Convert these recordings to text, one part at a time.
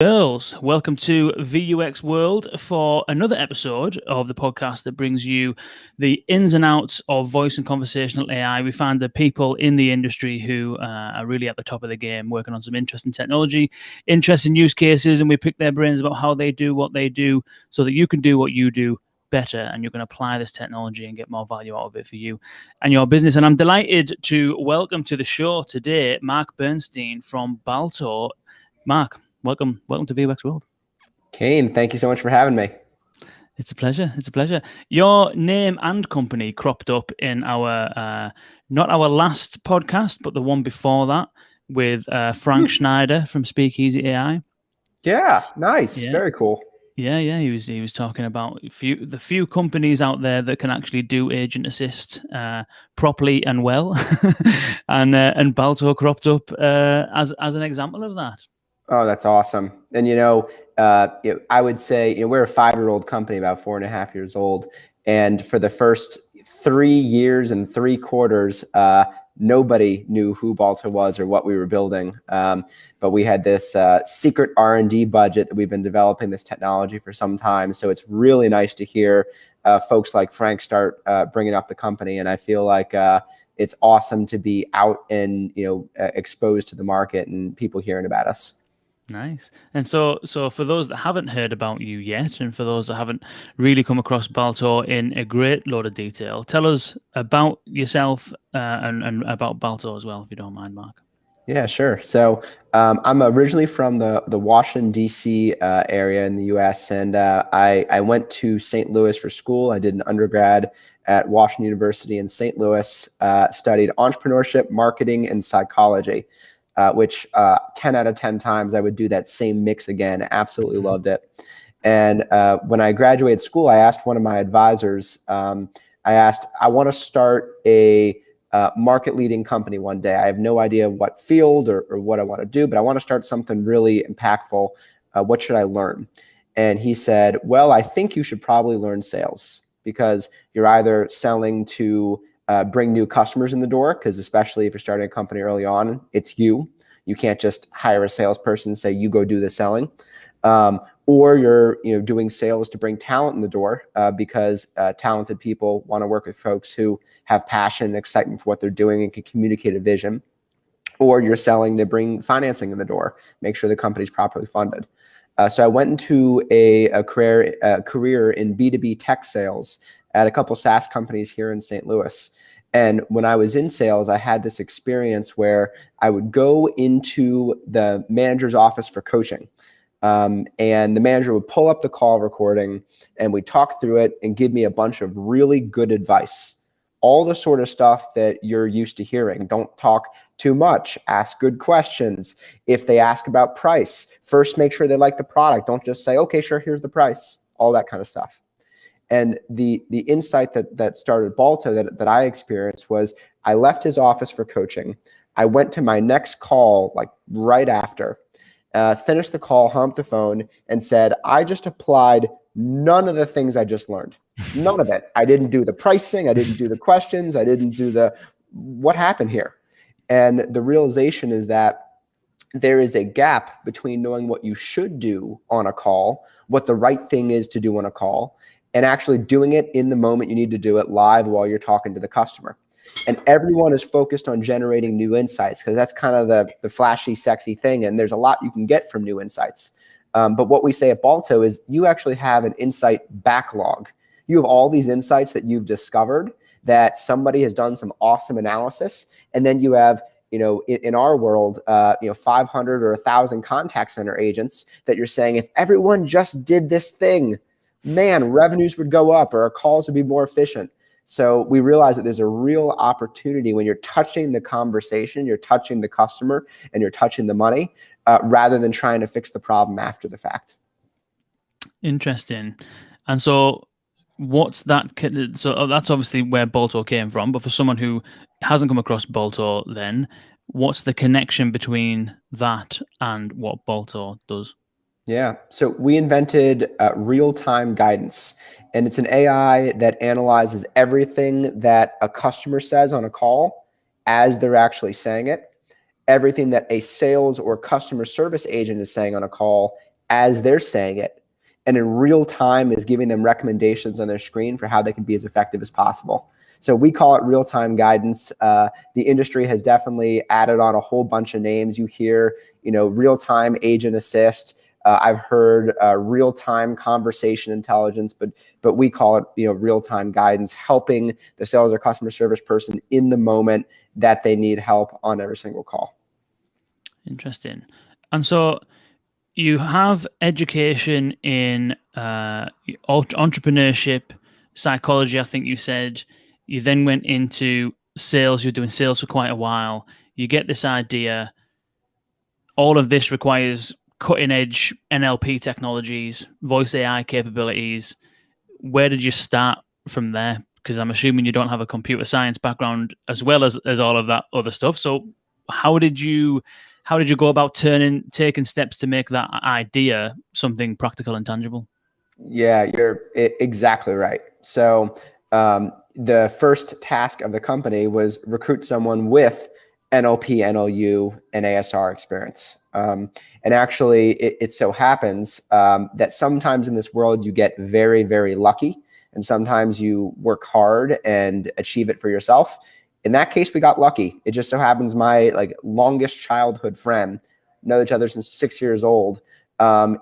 Girls, welcome to VUX World for another episode of the podcast that brings you the ins and outs of voice and conversational AI. We find the people in the industry who are really at the top of the game, working on some interesting technology, interesting use cases, and we pick their brains about how they do what they do so that you can do what you do better and you can apply this technology and get more value out of it for you and your business. And I'm delighted to welcome to the show today Marc Bernstein from Balto. Marc, welcome to VUX World. Kane, thank you so much for having me. It's a pleasure. It's a pleasure. Your name and company cropped up in our not our last podcast, but the one before that with Frank Schneider from Speakeasy AI. Yeah, nice. Yeah. Very cool. Yeah. He was talking about the few companies out there that can actually do agent assist properly and well, and Balto cropped up as an example of that. Oh, that's awesome. And I would say we're a 5-year-old company, about 4.5 years old, and for the first 3 years and 3 quarters, nobody knew who Balto was or what we were building. But we had this secret R&D budget that we've been developing this technology for some time. So it's really nice to hear folks like Frank start bringing up the company. And I feel like it's awesome to be out and exposed to the market and people hearing about us. Nice. And so for those that haven't heard about you yet, and for those that haven't really come across Balto in a great load of detail, tell us about yourself and about Balto as well, if you don't mind, Marc. Yeah, sure. So I'm originally from the Washington, D.C. Area in the U.S., and I went to St. Louis for school. I did an undergrad at Washington University in St. Louis, studied entrepreneurship, marketing, and psychology. Which 10 out of 10 times I would do that same mix again. Absolutely loved it. And when I graduated school, I asked one of my advisors, I want to start a market leading company one day. I have no idea what field or what I want to do, but I want to start something really impactful. What should I learn? And he said, well, I think you should probably learn sales, because you're either selling to bring new customers in the door, because especially if you're starting a company early on, it's you. You can't just hire a salesperson and say, you go do the selling. Or you're doing sales to bring talent in the door, because talented people want to work with folks who have passion and excitement for what they're doing and can communicate a vision. Or you're selling to bring financing in the door, make sure the company's properly funded. So I went into a career in B2B tech sales at a couple SaaS companies here in St. Louis. And when I was in sales, I had this experience where I would go into the manager's office for coaching. And the manager would pull up the call recording and we'd talk through it and give me a bunch of really good advice. All the sort of stuff that you're used to hearing. Don't talk too much. Ask good questions. If they ask about price, first make sure they like the product. Don't just say, okay, sure, here's the price. All that kind of stuff. And the insight that started Balto that I experienced was I left his office for coaching. I went to my next call like right after, finished the call, hung up the phone, and said, I just applied none of the things I just learned. None of it. I didn't do the pricing. I didn't do the questions. I didn't do what happened here. And the realization is that there is a gap between knowing what you should do on a call, what the right thing is to do on a call, and actually doing it in the moment you need to do it live while you're talking to the customer. And everyone is focused on generating new insights, because that's kind of the flashy, sexy thing. And there's a lot you can get from new insights. But what we say at Balto is you actually have an insight backlog. You have all these insights that you've discovered that somebody has done some awesome analysis. And then you have, in our world, 500 or 1,000 contact center agents that you're saying, if everyone just did this thing, man, revenues would go up or our calls would be more efficient. So we realize that there's a real opportunity when you're touching the conversation, you're touching the customer, and you're touching the money, rather than trying to fix the problem after the fact. Interesting. And so what's that? So that's obviously where Balto came from. But for someone who hasn't come across Balto, then what's the connection between that and what Balto does? Yeah, so we invented real-time guidance, and it's an AI that analyzes everything that a customer says on a call as they're actually saying it, everything that a sales or customer service agent is saying on a call as they're saying it, and in real time is giving them recommendations on their screen for how they can be as effective as possible. So we call it real-time guidance. The industry has definitely added on a whole bunch of names. You hear, real-time agent assist. I've heard real-time conversation intelligence, but we call it, real-time guidance, helping the sales or customer service person in the moment that they need help on every single call. Interesting. And so you have education in entrepreneurship, psychology, I think you said. You then went into sales. You're doing sales for quite a while. You get this idea. All of this requires cutting edge NLP technologies, voice AI capabilities. Where did you start from there? Because I'm assuming you don't have a computer science background as well as all of that other stuff. So how did you go about taking steps to make that idea something practical and tangible? Yeah, you're exactly right. So the first task of the company was recruit someone with NLP, NLU, and ASR experience. And actually, it so happens that sometimes in this world you get very, very lucky, and sometimes you work hard and achieve it for yourself. In that case, we got lucky. It just so happens my longest childhood friend, know each other since 6 years old,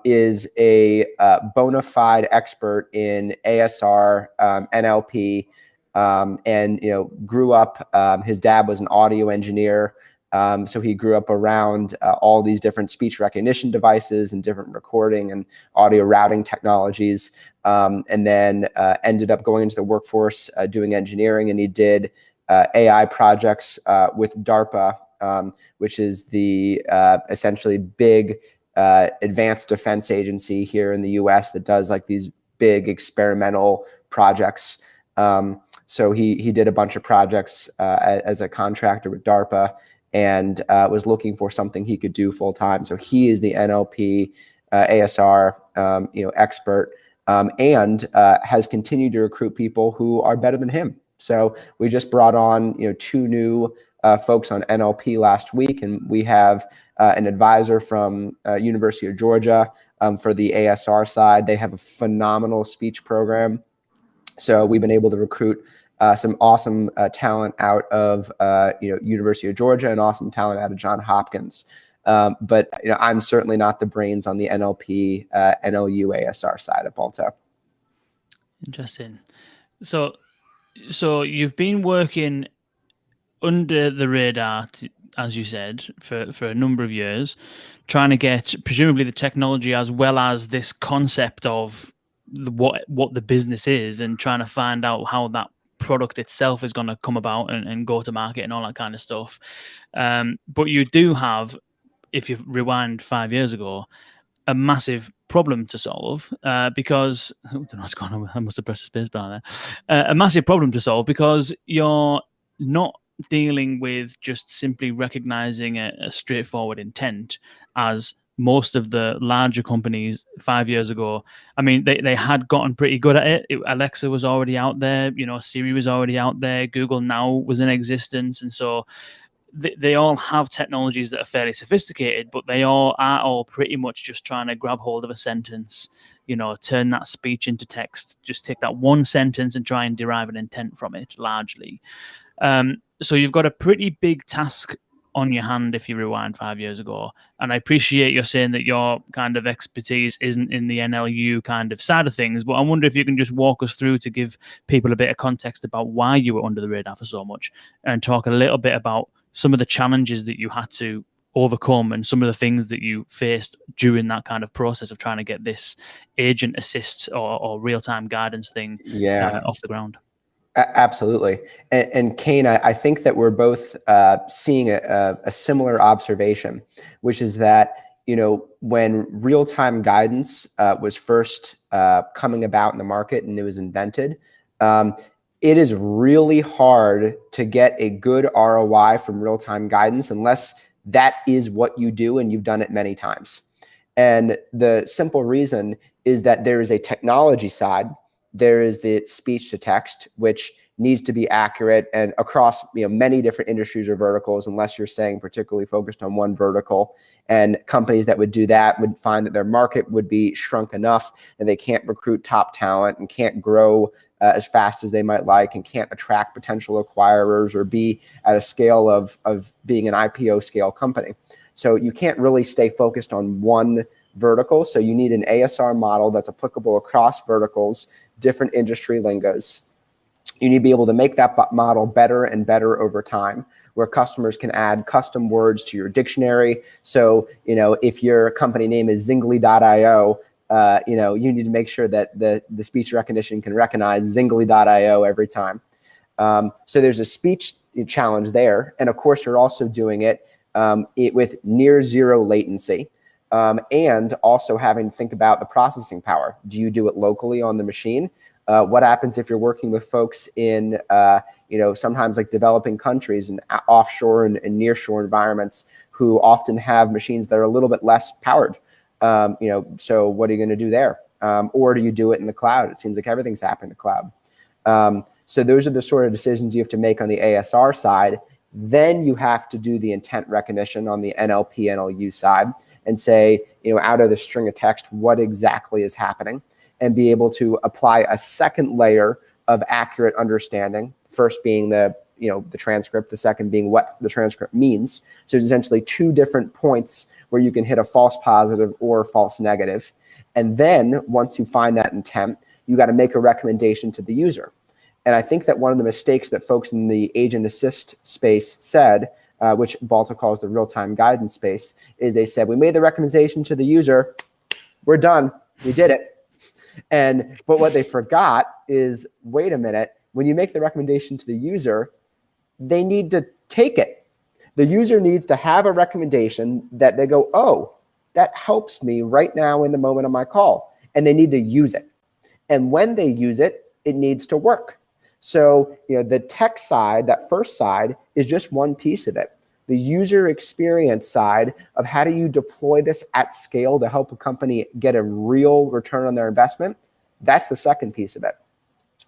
is a bona fide expert in ASR, NLP, and grew up. His dad was an audio engineer, so he grew up around all these different speech recognition devices and different recording and audio routing technologies, and then ended up going into the workforce doing engineering, and he did AI projects with DARPA, which is the essentially big advanced defense agency here in the US that does these big experimental projects. So he did a bunch of projects as a contractor with DARPA, and was looking for something he could do full time. So he is the NLP ASR expert, and has continued to recruit people who are better than him. So we just brought on 2 new folks on NLP last week, and we have an advisor from University of Georgia for the ASR side. They have a phenomenal speech program. So we've been able to recruit some awesome talent out of University of Georgia and awesome talent out of Johns Hopkins. But I'm certainly not the brains on the NLP, NLU, ASR side of Balto. Interesting. So you've been working under the radar, as you said, for a number of years, trying to get presumably the technology as well as this concept of what the business is, and trying to find out how that product itself is going to come about and go to market and all that kind of stuff. But you do have, if you rewind 5 years ago, a massive problem to solve because I don't know what's going on. I must have pressed the space bar there. A massive problem to solve because you're not dealing with just simply recognizing a straightforward intent, as most of the larger companies 5 years ago. I mean, they had gotten pretty good at it. Alexa was already out there, Siri was already out there, Google Now was in existence, and so they all have technologies that are fairly sophisticated, but they are all pretty much just trying to grab hold of a sentence, turn that speech into text, just take that one sentence and try and derive an intent from it largely. So you've got a pretty big task on your hand if you rewind 5 years ago. And I appreciate you're saying that your kind of expertise isn't in the NLU kind of side of things, but I wonder if you can just walk us through to give people a bit of context about why you were under the radar for so much, and talk a little bit about some of the challenges that you had to overcome and some of the things that you faced during that kind of process of trying to get this agent assist or real-time guidance thing off the ground. Absolutely. And Kane, I think that we're both seeing a similar observation, which is that, when real-time guidance was first coming about in the market and it was invented, it is really hard to get a good ROI from real-time guidance unless that is what you do and you've done it many times. And the simple reason is that there is a technology side There is the speech to text, which needs to be accurate and across many different industries or verticals, unless you're saying particularly focused on one vertical. And companies that would do that would find that their market would be shrunk enough that they can't recruit top talent and can't grow as fast as they might like, and can't attract potential acquirers or be at a scale of being an IPO scale company. So you can't really stay focused on one vertical. So you need an ASR model that's applicable across verticals, different industry lingos. You need to be able to make that model better and better over time, where customers can add custom words to your dictionary. So, if your company name is Zingly.io, you need to make sure that the speech recognition can recognize Zingly.io every time. So there's a speech challenge there. And of course, you're also doing it with near zero latency. And also having to think about the processing power. Do you do it locally on the machine? What happens if you're working with folks in, sometimes like developing countries and offshore and nearshore environments who often have machines that are a little bit less powered? So what are you going to do there? Or do you do it in the cloud? It seems like everything's happening in the cloud. So those are the sort of decisions you have to make on the ASR side. Then you have to do the intent recognition on the NLP, NLU side and say, out of the string of text, what exactly is happening, and be able to apply a second layer of accurate understanding. First being the transcript, the second being what the transcript means. So it's essentially two different points where you can hit a false positive or a false negative. And then once you find that intent, you got to make a recommendation to the user. And I think that one of the mistakes that folks in the agent assist space said, which Balto calls the real-time guidance space, is they said, we made the recommendation to the user, we're done, we did it. But what they forgot is, wait a minute, when you make the recommendation to the user, they need to take it. The user needs to have a recommendation that they go, oh, that helps me right now in the moment of my call. And they need to use it. And when they use it, it needs to work. So, the tech side, that first side, is just one piece of it. The user experience side of how do you deploy this at scale to help a company get a real return on their investment, that's the second piece of it.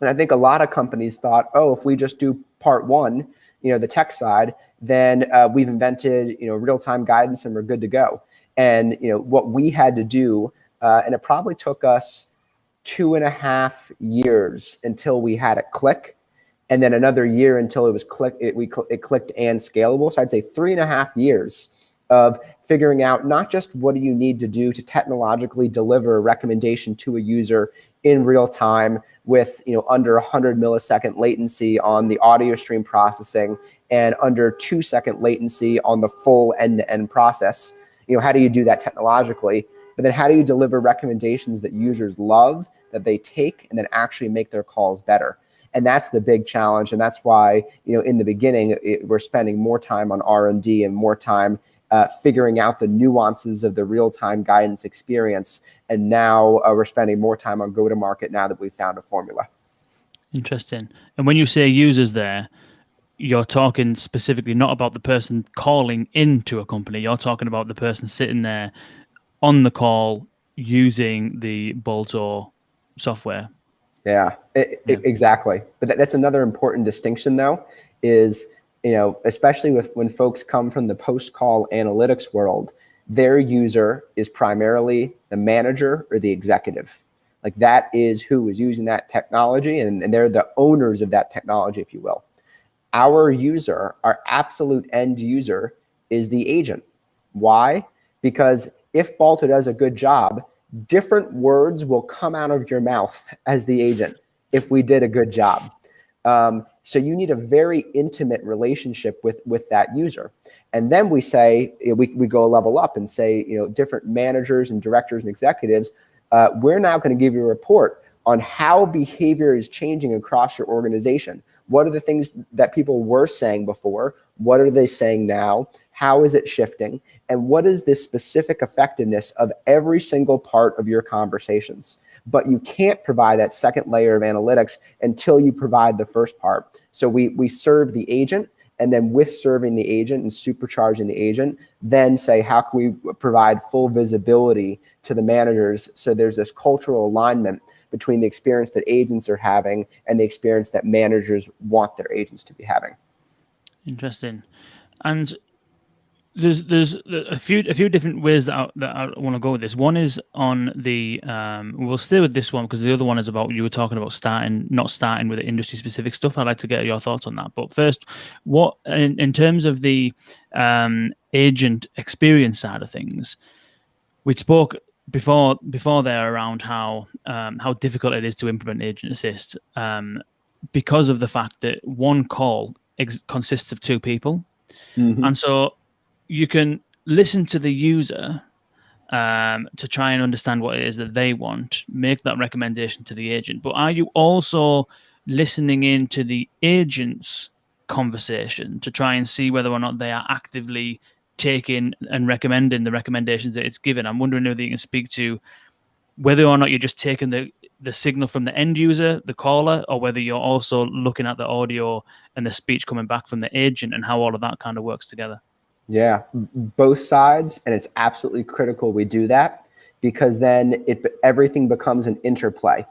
And I think a lot of companies thought, oh, if we just do part one, the tech side, then we've invented, real-time guidance and we're good to go. And, what we had to do, and it probably took us 2.5 years until we had it click, and then another year until it was it clicked and scalable. So I'd say 3.5 years of figuring out not just what do you need to do to technologically deliver a recommendation to a user in real time with under 100 millisecond latency on the audio stream processing and under 2-second latency on the full end-to-end process. How do you do that technologically? But then how do you deliver recommendations that users love, that they take, and then actually make their calls better? And that's the big challenge. And that's why, in the beginning, we're spending more time on R&D and more time figuring out the nuances of the real-time guidance experience. And now we're spending more time on go-to-market now that we've found a formula. Interesting. And when you say users there, you're talking specifically not about the person calling into a company. You're talking about the person sitting there on the call using the Balto software. Yeah, exactly. But that's another important distinction, though, is, especially when folks come from the post-call analytics world, their user is primarily the manager or the executive. Like that is who is using that technology, and they're the owners of that technology, if you will. Our user, our absolute end user, is the agent. Why? Because if Balto does a good job, different words will come out of your mouth as the agent if we did a good job. So you need a very intimate relationship with that user. And then we say, we go a level up and say, different managers and directors and executives, we're now going to give you a report on how behavior is changing across your organization. What are the things that people were saying before? What are they saying now? How is it shifting? And what is the specific effectiveness of every single part of your conversations? But you can't provide that second layer of analytics until you provide the first part. So we serve the agent, and then with serving the agent and supercharging the agent, then say, how can we provide full visibility to the managers so there's this cultural alignment between the experience that agents are having and the experience that managers want their agents to be having. Interesting. And there's a few different ways that I want to go with this. One is on the we'll stay with this one because the other one is about, you were talking about not starting with the industry specific stuff. I'd like to get your thoughts on that. But first, what in terms of the agent experience side of things, we spoke before there around how difficult it is to implement agent assist because of the fact that one call consists of two people, and so you can listen to the user to try and understand what it is that they want, make that recommendation to the agent. But are you also listening into the agent's conversation to try and see whether or not they are actively taking and recommending the recommendations that it's given? I'm wondering whether you can speak to whether or not you're just taking the signal from the end user, the caller, or whether you're also looking at the audio and the speech coming back from the agent and how all of that kind of works together. Yeah, both sides, and it's absolutely critical we do that, because then everything becomes an interplay.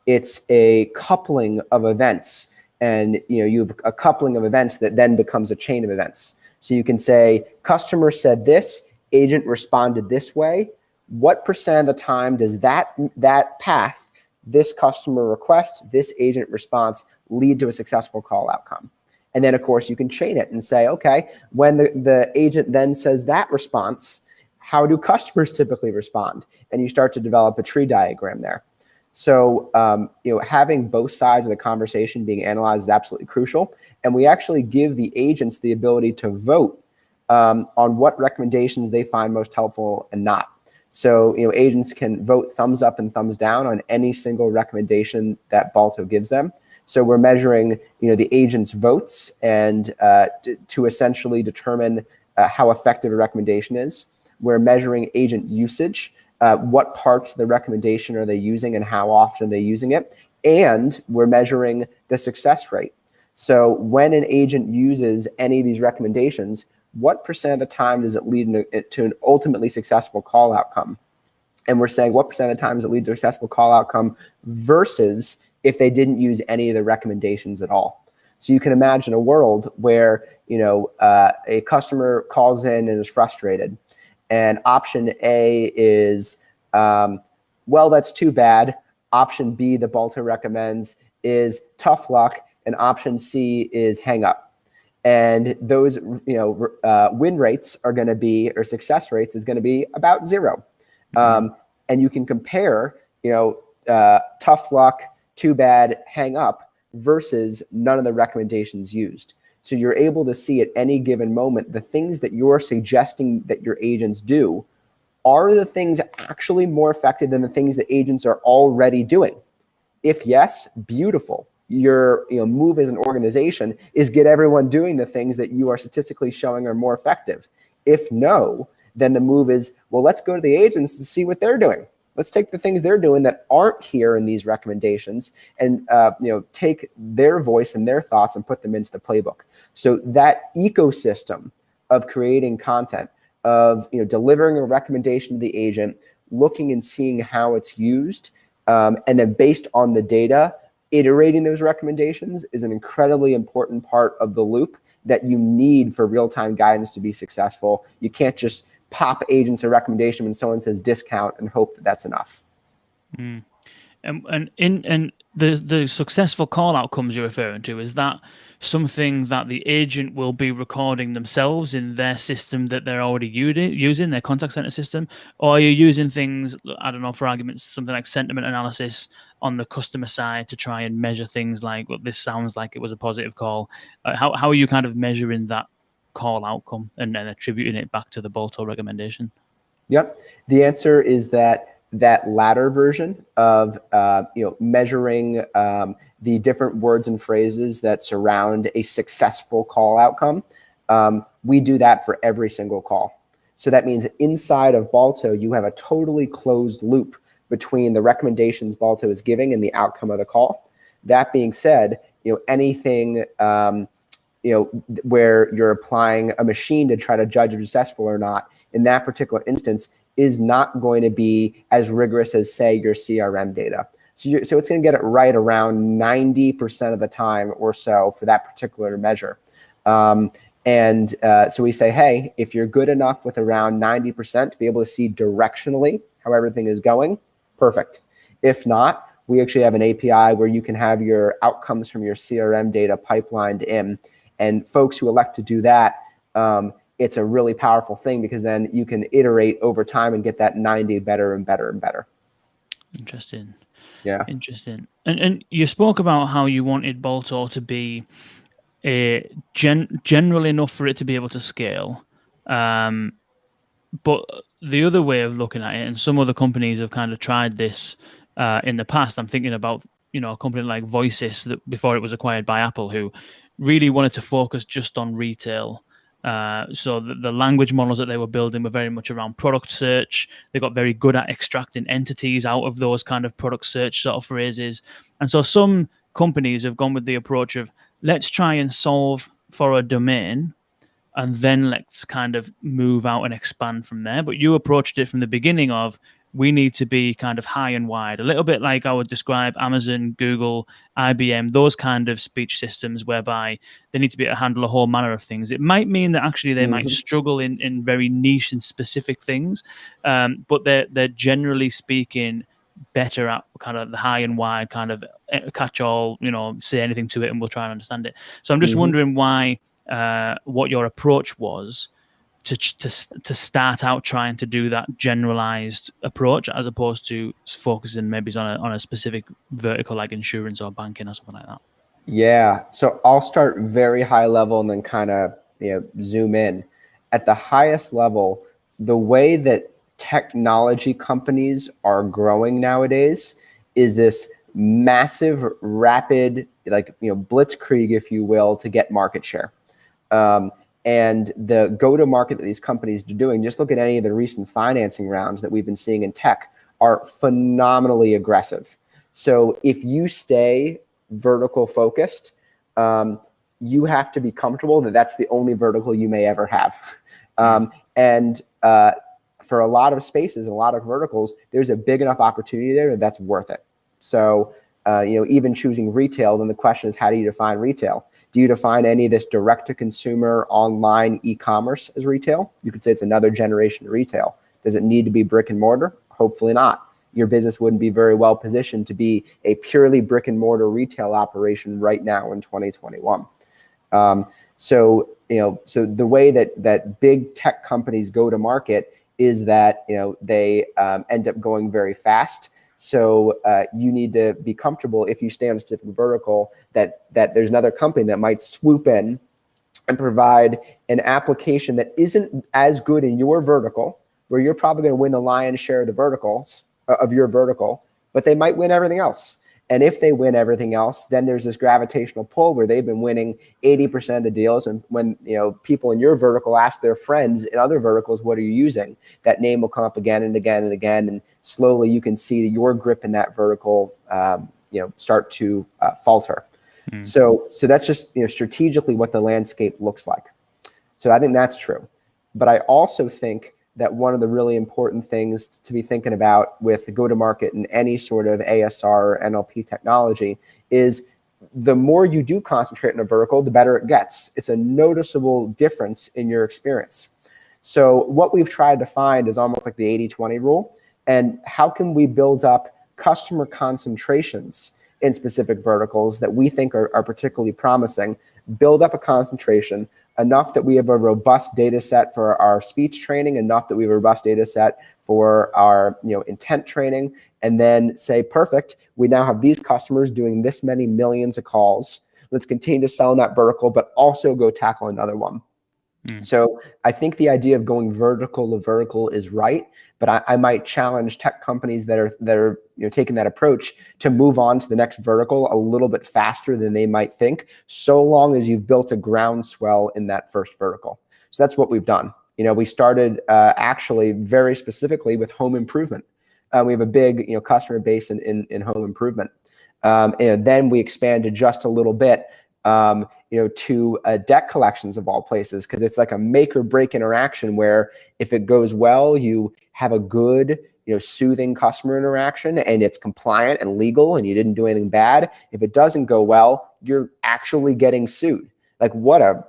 It's a coupling of events, and you have a coupling of events that then becomes a chain of events. So you can say, customer said this, agent responded this way. What percent of the time does that path, this customer request, this agent response, lead to a successful call outcome? And then, of course, you can chain it and say, okay, when the agent then says that response, how do customers typically respond? And you start to develop a tree diagram there. So, having both sides of the conversation being analyzed is absolutely crucial. And we actually give the agents the ability to vote on what recommendations they find most helpful and not. So, agents can vote thumbs up and thumbs down on any single recommendation that Balto gives them. So we're measuring, the agent's votes and to essentially determine how effective a recommendation is. We're measuring agent usage, what parts of the recommendation are they using and how often are they using it. And we're measuring the success rate. So when an agent uses any of these recommendations, what percent of the time does it lead to an ultimately successful call outcome? And we're saying what percent of the time does it lead to a successful call outcome versus if they didn't use any of the recommendations at all. So you can imagine a world where, a customer calls in and is frustrated. And option A is, well, that's too bad. Option B, that Balto recommends, is tough luck. And option C is hang up. And those, win rates are going to be, or success rates is going to be about 0. And you can compare, tough luck, too bad, hang up, versus none of the recommendations used. So you're able to see at any given moment the things that you're suggesting that your agents do are the things actually more effective than the things that agents are already doing. If yes, beautiful. Your move as an organization is get everyone doing the things that you are statistically showing are more effective. If no, then the move is, well, let's go to the agents to see what they're doing. Let's take the things they're doing that aren't here in these recommendations and take their voice and their thoughts and put them into the playbook. So that ecosystem of creating content, of delivering a recommendation to the agent, looking and seeing how it's used, and then based on the data, iterating those recommendations is an incredibly important part of the loop that you need for real-time guidance to be successful. You can't just pop agents a recommendation when someone says discount and hope that that's enough. And the successful call outcomes you're referring to, is that something that the agent will be recording themselves in their system that they're already using, their contact center system? Or are you using things, I don't know, for arguments, something like sentiment analysis on the customer side to try and measure things like, well, this sounds like it was a positive call? How are you kind of measuring that call outcome and then attributing it back to the Balto recommendation? Yep. The answer is that latter version of measuring the different words and phrases that surround a successful call outcome. We do that for every single call. So that means inside of Balto, you have a totally closed loop between the recommendations Balto is giving and the outcome of the call. That being said, anything where you're applying a machine to try to judge if it's successful or not, in that particular instance, is not going to be as rigorous as, say, your CRM data. So it's going to get it right around 90% of the time or so for that particular measure. So we say, hey, if you're good enough with around 90% to be able to see directionally how everything is going, perfect. If not, we actually have an API where you can have your outcomes from your CRM data pipelined in. And folks who elect to do that, it's a really powerful thing, because then you can iterate over time and get that 90 better and better and better. Interesting. Yeah. Interesting. And you spoke about how you wanted Balto to be general enough for it to be able to scale. But the other way of looking at it, and some other companies have kind of tried this in the past. I'm thinking about, a company like Voices, that before it was acquired by Apple, who really wanted to focus just on retail. So the language models that they were building were very much around product search. They got very good at extracting entities out of those kind of product search sort of phrases. And so some companies have gone with the approach of, let's try and solve for a domain, and then let's kind of move out and expand from there. But you approached it from the beginning of, we need to be kind of high and wide, a little bit like I would describe Amazon, Google, IBM, those kind of speech systems, whereby they need to be able to handle a whole manner of things. It might mean that actually they might struggle in very niche and specific things, but they're generally speaking better at kind of the high and wide, kind of catch all, say anything to it and we'll try and understand it. So I'm just wondering why, what your approach was to start out trying to do that generalized approach, as opposed to focusing maybe on a specific vertical like insurance or banking or something like that. Yeah. So I'll start very high level and then kind of zoom in. At the highest level, the way that technology companies are growing nowadays is this massive, rapid, blitzkrieg, if you will, to get market share. And the go-to-market that these companies are doing, just look at any of the recent financing rounds that we've been seeing in tech, are phenomenally aggressive. So if you stay vertical focused, you have to be comfortable that that's the only vertical you may ever have. For a lot of spaces, a lot of verticals, there's a big enough opportunity there that's worth it. So, even choosing retail, then the question is, how do you define retail? Do you define any of this direct-to-consumer online e-commerce as retail? You could say it's another generation of retail. Does it need to be brick and mortar? Hopefully not. Your business wouldn't be very well positioned to be a purely brick and mortar retail operation right now in 2021. So the way that big tech companies go to market is that they end up going very fast. So you need to be comfortable, if you stay on a specific vertical, that there's another company that might swoop in and provide an application that isn't as good in your vertical, where you're probably going to win the lion's share of the verticals of your vertical, but they might win everything else. And if they win everything else, then there's this gravitational pull where they've been winning 80% of the deals. And when people in your vertical ask their friends in other verticals, what are you using? That name will come up again and again and again. And slowly you can see your grip in that vertical start to falter. So that's just strategically what the landscape looks like. So I think that's true. But I also think that one of the really important things to be thinking about with the go-to-market in any sort of ASR or NLP technology is, the more you do concentrate in a vertical, the better it gets. It's a noticeable difference in your experience. So what we've tried to find is almost like the 80-20 rule. And how can we build up customer concentrations in specific verticals that we think are particularly promising, build up a concentration enough that we have a robust data set for our speech training, enough that we have a robust data set for our intent training, and then say, perfect, we now have these customers doing this many millions of calls. Let's continue to sell in that vertical, but also go tackle another one. So I think the idea of going vertical to vertical is right, but I might challenge tech companies that are taking that approach to move on to the next vertical a little bit faster than they might think, so long as you've built a groundswell in that first vertical. So that's what we've done. We started actually very specifically with home improvement. We have a big customer base in home improvement, and then we expanded just a little bit to debt collections of all places, because it's like a make or break interaction where if it goes well, you have a good soothing customer interaction and it's compliant and legal and you didn't do anything bad, if it doesn't go well, you're actually getting sued. Like what a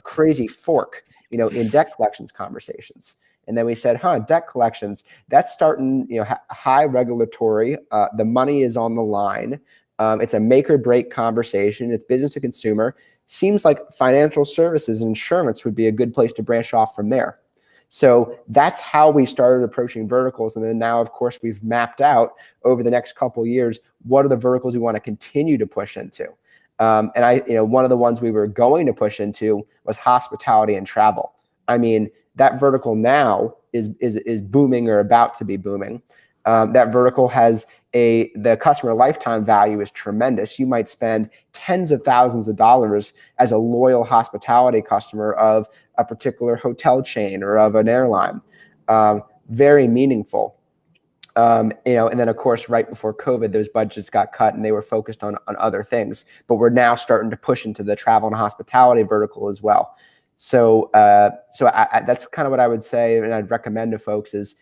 crazy fork, in debt collections conversations. And then we said, debt collections, that's starting, high regulatory. The money is on the line. It's a make or break conversation. It's business to consumer. Seems like financial services and insurance would be a good place to branch off from there. So that's how we started approaching verticals. And then now, of course, we've mapped out over the next couple of years, what are the verticals we want to continue to push into? And one of the ones we were going to push into was hospitality and travel. I mean, that vertical now is booming or about to be booming. That vertical has the customer lifetime value is tremendous. You might spend tens of thousands of dollars as a loyal hospitality customer of a particular hotel chain or of an airline. Very meaningful. And then of course, right before COVID, those budgets got cut and they were focused on other things. But we're now starting to push into the travel and hospitality vertical as well. So that's kind of what I would say, and I'd recommend to folks is,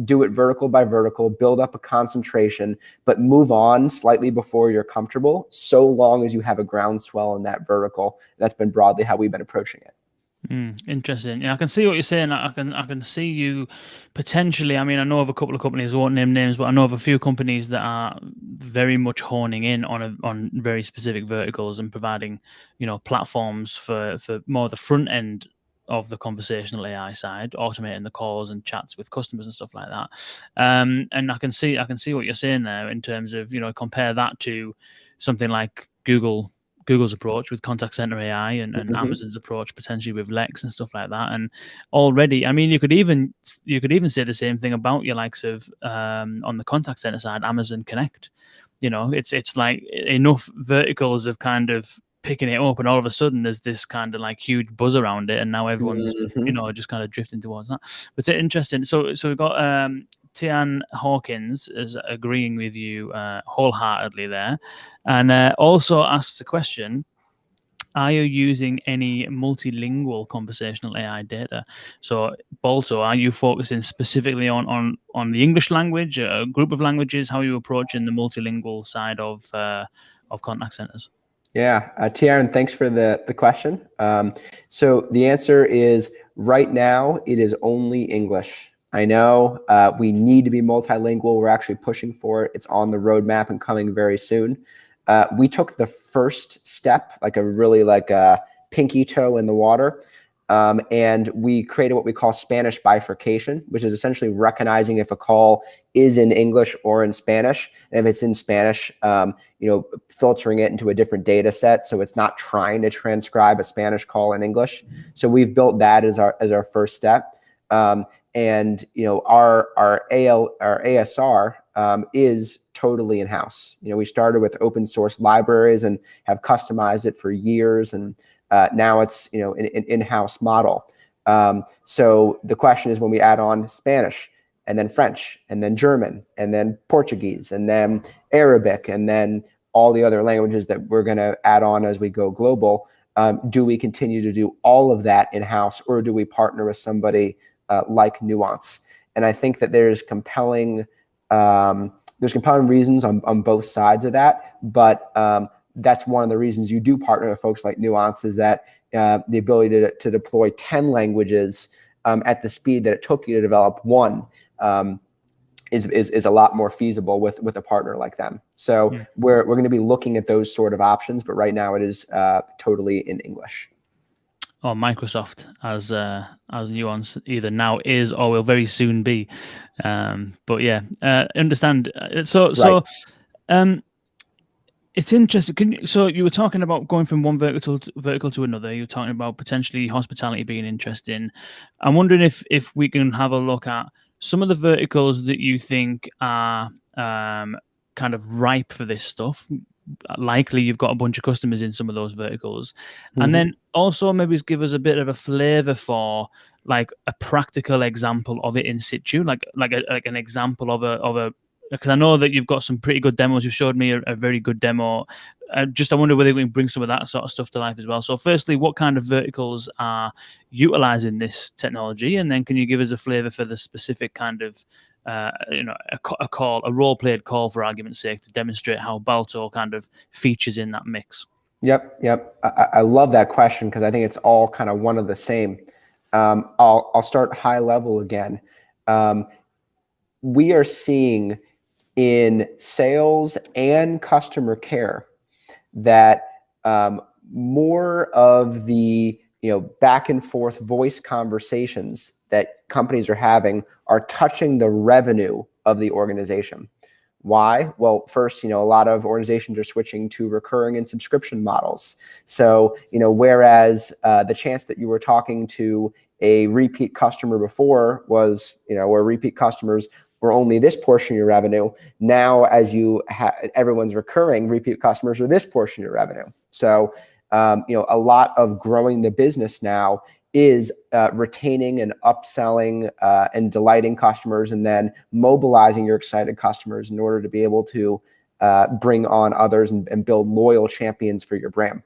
do it vertical by vertical, build up a concentration, but move on slightly before you're comfortable, so long as you have a groundswell in that vertical. That's been broadly how we've been approaching it. Interesting. Yeah, I can see what you're saying. I can see you potentially. I mean, I know of a couple of companies. I won't name names, but I know of a few companies that are very much honing in on very specific verticals and providing, platforms for more the front end of the conversational AI side, automating the calls and chats with customers and stuff like that. And I can see what you're saying there in terms of, compare that to something like Google's approach with contact center AI and Amazon's approach potentially with Lex and stuff like that. And already, I mean, you could even say the same thing about your likes of on the contact center side, Amazon Connect. It's like enough verticals of kind of picking it up, and all of a sudden there's this kind of like huge buzz around it, and now everyone's just kind of drifting towards that. But it's interesting. So we've got Tian Hawkins is agreeing with you wholeheartedly there, and also asks the question: are you using any multilingual conversational AI data? So, Balto, are you focusing specifically on the English language, a group of languages? How are you approaching the multilingual side of contact centers? Yeah, Tian, thanks for the question. So the answer is right now it is only English. I know we need to be multilingual. We're actually pushing for it. It's on the roadmap and coming very soon. We took the first step, like a pinky toe in the water, and we created what we call Spanish bifurcation, which is essentially recognizing if a call is in English or in Spanish. And if it's in Spanish, filtering it into a different data set, so it's not trying to transcribe a Spanish call in English. So we've built that as our first step. And our ASR is totally in-house. We started with open source libraries and have customized it for years, and now it's an in-house model. So the question is, when we add on Spanish and then French and then German and then Portuguese and then Arabic and then all the other languages that we're going to add on as we go global, do we continue to do all of that in-house, or do we partner with somebody like Nuance? And I think that there's compelling reasons on both sides of that, but that's one of the reasons you do partner with folks like Nuance, is that the ability to deploy 10 languages at the speed that it took you to develop one is a lot more feasible with a partner like them. So we're going to be looking at those sort of options, but right now it is totally in English. Or Microsoft, as Nuance either now is or will very soon be. But yeah, understand. So it's interesting. So you were talking about going from one vertical to another. You were talking about potentially hospitality being interesting. I'm wondering if we can have a look at some of the verticals that you think are kind of ripe for this stuff. Likely you've got a bunch of customers in some of those verticals, and then also maybe give us a bit of a flavor for like a practical example of it in situ, like an example of a because I know that you've got some pretty good demos. You've showed me a very good demo. I wonder whether we can bring some of that sort of stuff to life as well. So firstly, what kind of verticals are utilizing this technology? And then can you give us a flavor for the specific kind of a role-played call, for argument's sake, to demonstrate how Balto kind of features in that mix? Yep. I love that question because I think it's all kind of one of the same. I'll start high level again. We are seeing in sales and customer care that more of the back and forth voice conversations that companies are having are touching the revenue of the organization. Why? Well, first, a lot of organizations are switching to recurring and subscription models. So, whereas the chance that you were talking to a repeat customer before was, where repeat customers were only this portion of your revenue, now as everyone's recurring, repeat customers are this portion of your revenue. So, a lot of growing the business now is retaining and upselling and delighting customers, and then mobilizing your excited customers in order to be able to bring on others and build loyal champions for your brand.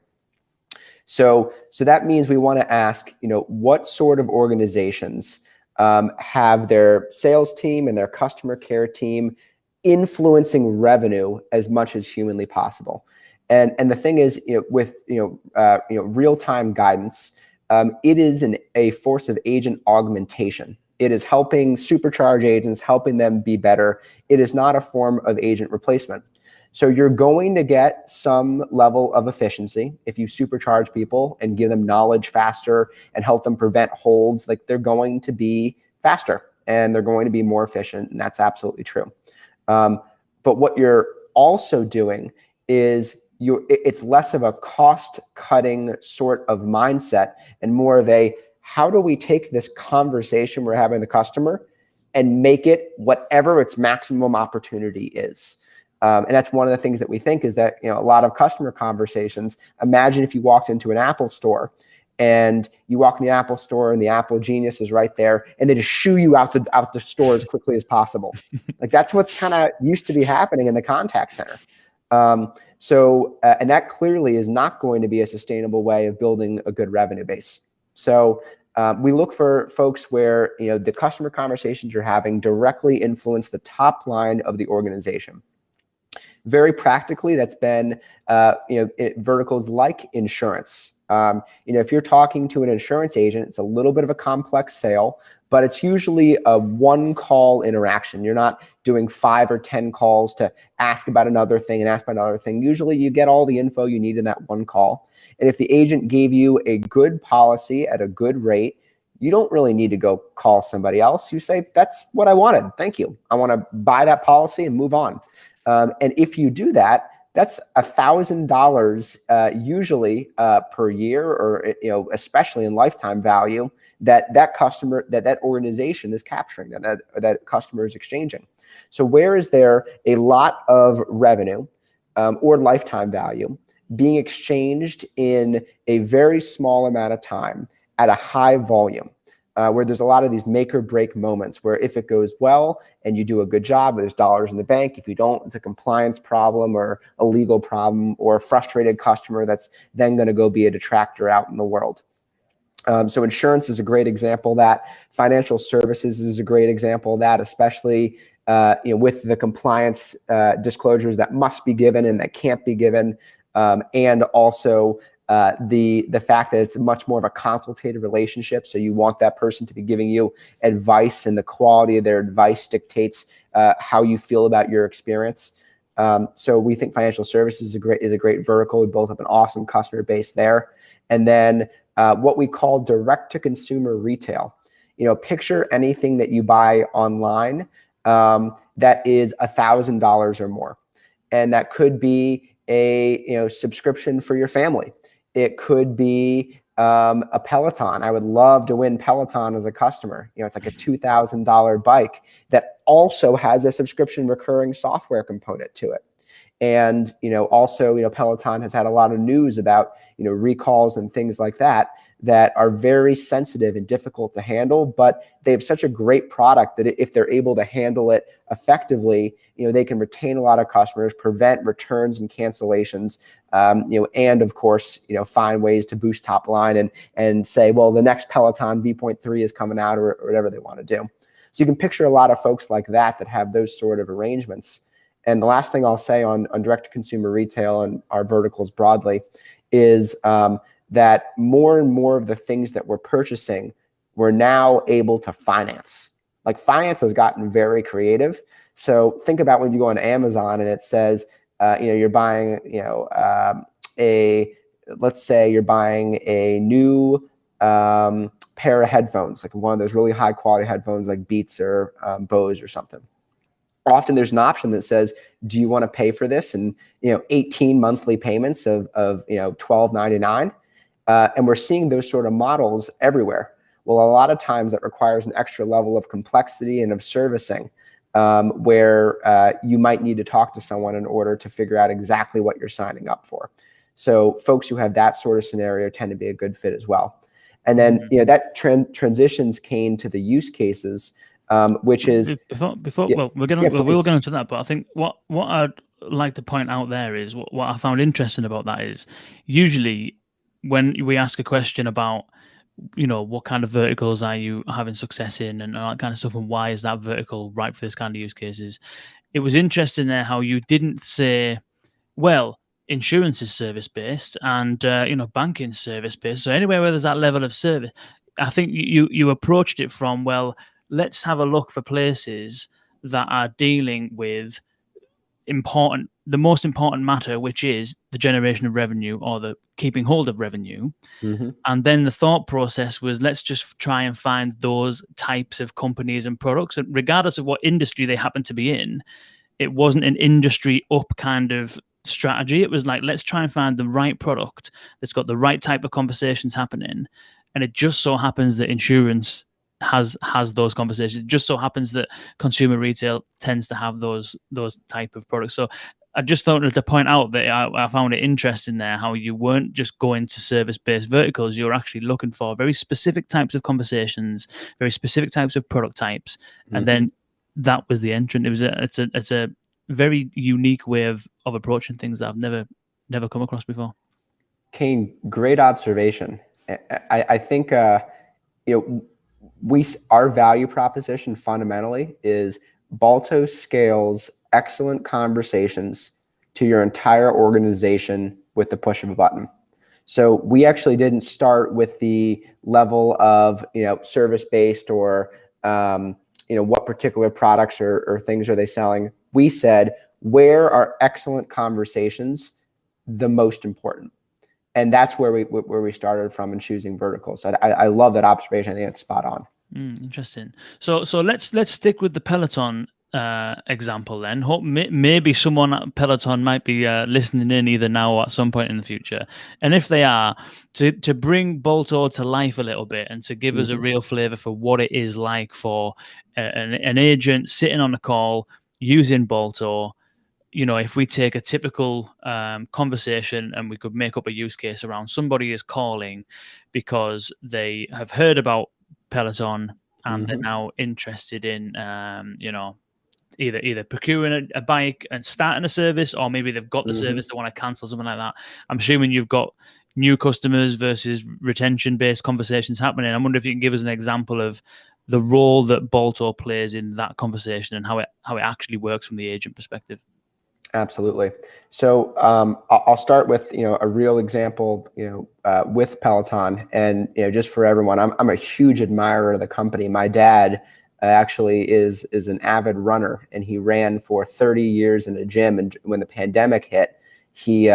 So that means we want to ask, what sort of organizations have their sales team and their customer care team influencing revenue as much as humanly possible. And the thing is, with real-time guidance, it is a force of agent augmentation. It is helping supercharge agents, helping them be better. It is not a form of agent replacement. So you're going to get some level of efficiency if you supercharge people and give them knowledge faster and help them prevent holds. Like, they're going to be faster and they're going to be more efficient, and that's absolutely true. But what you're also doing is it's less of a cost-cutting sort of mindset and more of a, how do we take this conversation we're having with the customer and make it whatever its maximum opportunity is? And that's one of the things that we think is that, a lot of customer conversations, imagine if you walked into an Apple store and you walk in the Apple store and the Apple genius is right there and they just shoo you out the store as quickly as possible. Like, that's what's kind of used to be happening in the contact center. And that clearly is not going to be a sustainable way of building a good revenue base. So we look for folks where, the customer conversations you're having directly influence the top line of the organization. Very practically, that's been, verticals like insurance. If you're talking to an insurance agent, it's a little bit of a complex sale, but it's usually a one-call interaction. You're not doing 5 or 10 calls to ask about another thing and ask about another thing. Usually you get all the info you need in that one call. And if the agent gave you a good policy at a good rate, you don't really need to go call somebody else. You say, that's what I wanted. Thank you. I want to buy that policy and move on. And if you do that, that's $1,000 usually per year, or especially in lifetime value, that customer, that organization is capturing, that customer is exchanging. So where is there a lot of revenue or lifetime value being exchanged in a very small amount of time at a high volume? Where there's a lot of these make or break moments where if it goes well and you do a good job, there's dollars in the bank. If you don't, it's a compliance problem or a legal problem or a frustrated customer that's then going to go be a detractor out in the world. So insurance is a great example of that. Financial services is a great example of that, especially with the compliance disclosures that must be given and that can't be given, and also the fact that it's much more of a consultative relationship. So you want that person to be giving you advice, and the quality of their advice dictates how you feel about your experience. So we think financial services is a great vertical. We built up an awesome customer base there. And then what we call direct to consumer retail. Picture anything that you buy online that is $1,000 or more, and that could be a subscription for your family. It could be a Peloton. I would love to win Peloton as a customer. It's like a $2,000 bike that also has a subscription recurring software component to it. And also Peloton has had a lot of news about recalls and things like that are very sensitive and difficult to handle, but they have such a great product that if they're able to handle it effectively, they can retain a lot of customers, prevent returns and cancellations, and of course, find ways to boost top line and say, well, the next Peloton V.3 is coming out, or whatever they want to do. So you can picture a lot of folks like that have those sort of arrangements. And the last thing I'll say on direct-to-consumer retail and our verticals broadly is that more and more of the things that we're purchasing, we're now able to finance. Like, finance has gotten very creative. So think about when you go on Amazon and it says, you're buying, let's say you're buying a new pair of headphones, like one of those really high quality headphones like Beats or Bose or something. Often there's an option that says, do you want to pay for this? And 18 monthly payments of $12.99. And we're seeing those sort of models everywhere. Well, a lot of times that requires an extra level of complexity and of servicing, where you might need to talk to someone in order to figure out exactly what you're signing up for. So folks who have that sort of scenario tend to be a good fit as well. And then that transitions Kane to the use cases, which is well, we'll get into that. But I think what I'd like to point out there is what I found interesting about that is usually when we ask a question about what kind of verticals are you having success in and all that kind of stuff, and why is that vertical right for this kind of use cases, it was interesting there how you didn't say, well, insurance is service-based and banking service-based, so anywhere where there's that level of service. I think you approached it from, well, let's have a look for places that are dealing with the most important matter, which is the generation of revenue or the keeping hold of revenue. Mm-hmm. And then the thought process was, let's just try and find those types of companies and products, and regardless of what industry they happen to be in. It wasn't an industry up kind of strategy. It was like, let's try and find the right product that's got the right type of conversations happening. And it just so happens that insurance has those conversations. It just so happens that consumer retail tends to have those type of products. So I just thought to point out that I found it interesting there how you weren't just going to service-based verticals. You were actually looking for very specific types of conversations, very specific types of product types, and then that was the entrant. It's a very unique way of approaching things that I've never come across before. Kane, great observation. I think our value proposition fundamentally is Balto scales excellent conversations to your entire organization with the push of a button. So we actually didn't start with the level of service-based or what particular products or things are they selling. We said, where are excellent conversations the most important? And that's where we started from in choosing verticals. So I love that observation. I think it's spot on. Interesting. So let's stick with the Peloton example then. Maybe someone at Peloton might be listening in either now or at some point in the future. And if they are, to bring Balto to life a little bit and to give us a real flavor for what it is like for an agent sitting on a call using Balto. If we take a typical conversation and we could make up a use case around somebody is calling because they have heard about Peloton and they're now interested in, either procuring a bike and starting a service, or maybe they've got the service, they want to cancel, something like that. I'm assuming you've got new customers versus retention-based conversations happening. I wonder if you can give us an example of the role that Balto plays in that conversation and how it actually works from the agent perspective. Absolutely. So I'll start with a real example with Peloton, and just for everyone, I'm a huge admirer of the company. My dad actually is an avid runner, and he ran for 30 years in a gym. And when the pandemic hit, he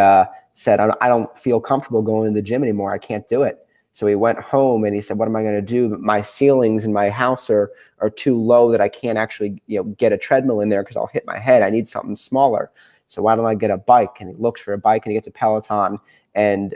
said, I don't feel comfortable going to the gym anymore. I can't do it. So he went home and he said, what am I going to do? My ceilings in my house are too low that I can't actually get a treadmill in there because I'll hit my head. I need something smaller. So why don't I get a bike? And he looks for a bike and he gets a Peloton, and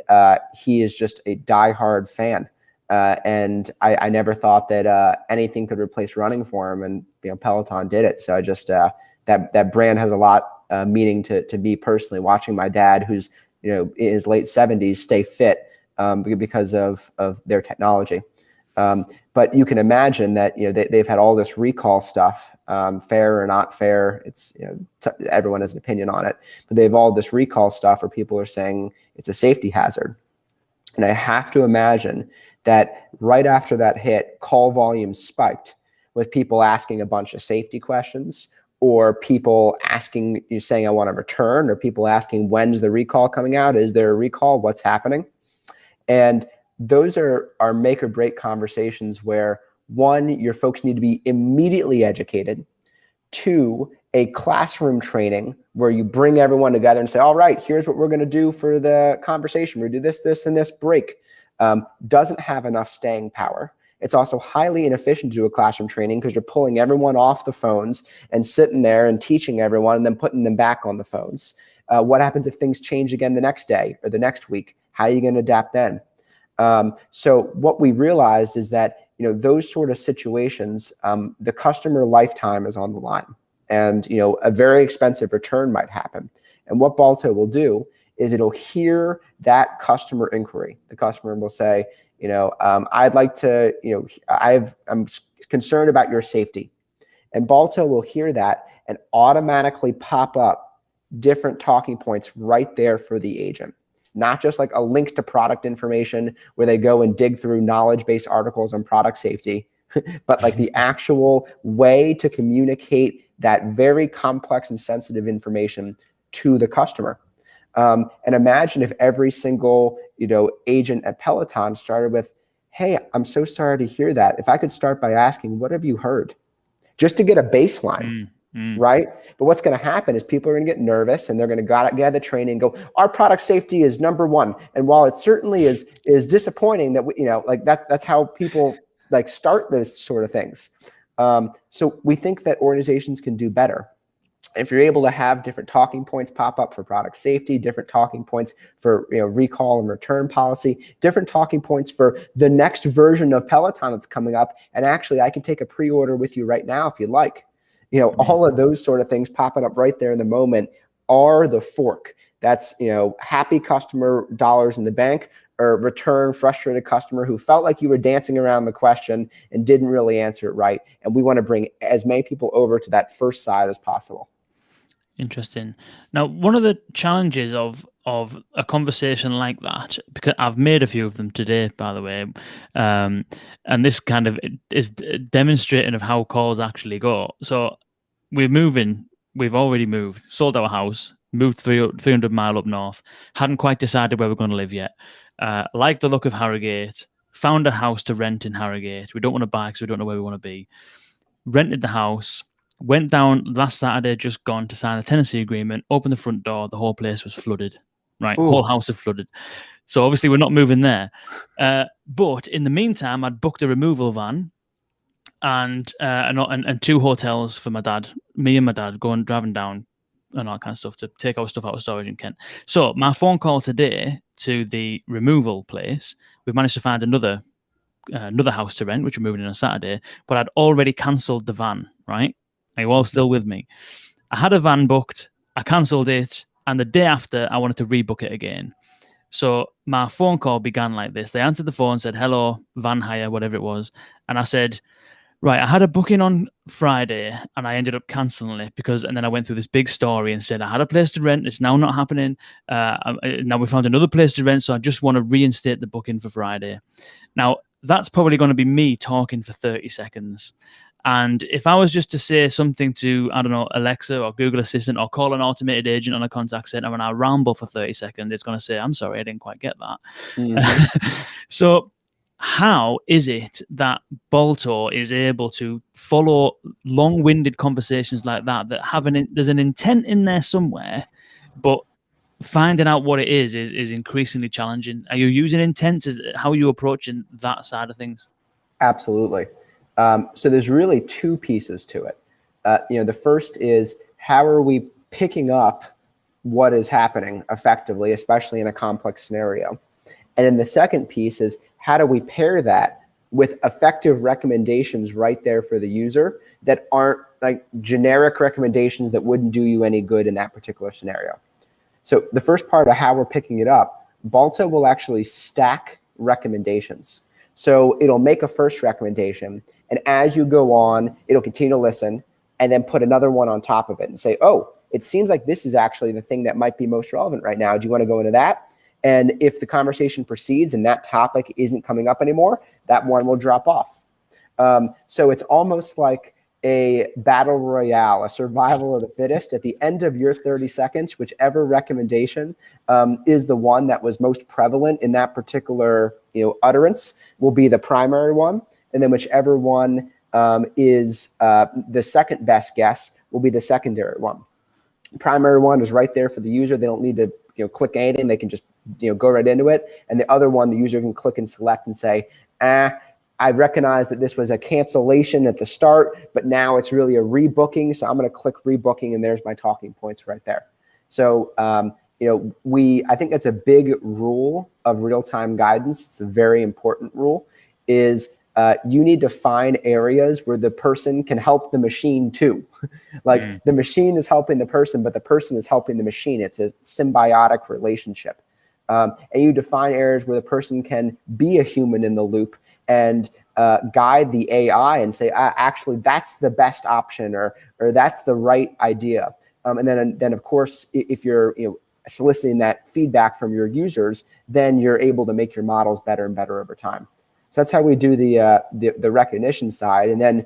he is just a diehard fan. And I never thought that anything could replace running for him, and Peloton did it. So I just that brand has a lot meaning to me personally. Watching my dad, who's in his late 70s, stay fit because of their technology. But you can imagine that they've had all this recall stuff, fair or not fair. It's everyone has an opinion on it, but they have all this recall stuff where people are saying it's a safety hazard. And I have to imagine that right after that hit, call volume spiked with people asking a bunch of safety questions, or people asking, you saying, I want to return, or people asking, when's the recall coming out? Is there a recall? What's happening? And those are make or break conversations where, one, your folks need to be immediately educated. Two, a classroom training where you bring everyone together and say, all right, here's what we're going to do for the conversation. We do this, this, and this break. Doesn't have enough staying power. It's also highly inefficient to do a classroom training because you're pulling everyone off the phones and sitting there and teaching everyone and then putting them back on the phones. What happens if things change again the next day or the next week? How are you going to adapt then? So what we realized is that, those sort of situations, the customer lifetime is on the line, and, a very expensive return might happen. And what Balto will do is it'll hear that customer inquiry. The customer will say, I'd like to, I'm concerned about your safety. And Balto will hear that and automatically pop up different talking points right there for the agent. Not just like a link to product information where they go and dig through knowledge-based articles on product safety, but like the actual way to communicate that very complex and sensitive information to the customer. And imagine if every single, agent at Peloton started with, hey, I'm so sorry to hear that. If I could start by asking, what have you heard? Just to get a baseline, right? But what's going to happen is people are going to get nervous and they're going to get the training and go, our product safety is number one. And while it certainly is disappointing that, that's how people start those sort of things. So we think that organizations can do better. If you're able to have different talking points pop up for product safety, different talking points for recall and return policy, different talking points for the next version of Peloton that's coming up, and actually I can take a pre-order with you right now if you'd like. All of those sort of things popping up right there in the moment are the fork. That's happy customer, dollars in the bank, or return frustrated customer who felt like you were dancing around the question and didn't really answer it right. And we want to bring as many people over to that first side as possible. Interesting. Now, one of the challenges of a conversation like that, because I've made a few of them today, by the way, and this kind of is demonstrating of how calls actually go. So we're moving. We've already moved, sold our house, moved 300 mile up north. Hadn't quite decided where we're going to live yet. Like the look of Harrogate. Found a house to rent in Harrogate. We don't want to buy because we don't know where we want to be. Rented the house. Went down last Saturday, just gone, to sign a tenancy agreement, opened the front door, the whole place was flooded, right? Ooh. Whole house had flooded. So obviously we're not moving there. But in the meantime, I'd booked a removal van and 2 hotels for my dad, me and my dad, driving down and all that kind of stuff to take our stuff out of storage in Kent. So my phone call today to the removal place, we've managed to find another house to rent, which we're moving in on Saturday, but I'd already cancelled the van, right? Are you all still with me? I had a van booked, I cancelled it, and the day after, I wanted to rebook it again. So my phone call began like this. They answered the phone, said, hello, van hire, whatever it was. And I said, right, I had a booking on Friday, and I ended up cancelling it and then I went through this big story and said, I had a place to rent, it's now not happening. Now we found another place to rent, so I just want to reinstate the booking for Friday. Now, that's probably going to be me talking for 30 seconds. And if I was just to say something to, I don't know, Alexa or Google Assistant, or call an automated agent on a contact center and I ramble for 30 seconds, it's going to say, I'm sorry, I didn't quite get that. Mm-hmm. So how is it that Balto is able to follow long-winded conversations like that there's an intent in there somewhere, but finding out what it is increasingly challenging? Are you using intents? How are you approaching that side of things? Absolutely. So there's really 2 pieces to it. The first is, how are we picking up what is happening effectively, especially in a complex scenario? And then the second piece is, how do we pair that with effective recommendations right there for the user that aren't like generic recommendations that wouldn't do you any good in that particular scenario? So the first part of how we're picking it up, Balto will actually stack recommendations. So it'll make a first recommendation, and as you go on, it'll continue to listen and then put another one on top of it and say, oh, it seems like this is actually the thing that might be most relevant right now. Do you want to go into that? And if the conversation proceeds and that topic isn't coming up anymore, that one will drop off. So it's almost like a battle royale, a survival of the fittest. At the end of your 30 seconds, whichever recommendation is the one that was most prevalent in that particular utterance will be the primary one. And then whichever one is the second best guess will be the secondary one. Primary one is right there for the user. They don't need to click anything. They can just go right into it. And the other one, the user can click and select and say, I recognize that this was a cancellation at the start, but now it's really a rebooking. So I'm going to click rebooking, and there's my talking points right there. So I think that's a big rule of real-time guidance. It's a very important rule. Is you need to find areas where the person can help the machine too. Like the machine is helping the person, but the person is helping the machine. It's a symbiotic relationship. And you define areas where the person can be a human in the loop and guide the AI and say, actually, that's the best option, or that's the right idea. And then of course, if you're soliciting that feedback from your users, then you're able to make your models better and better over time. So that's how we do the recognition side. And then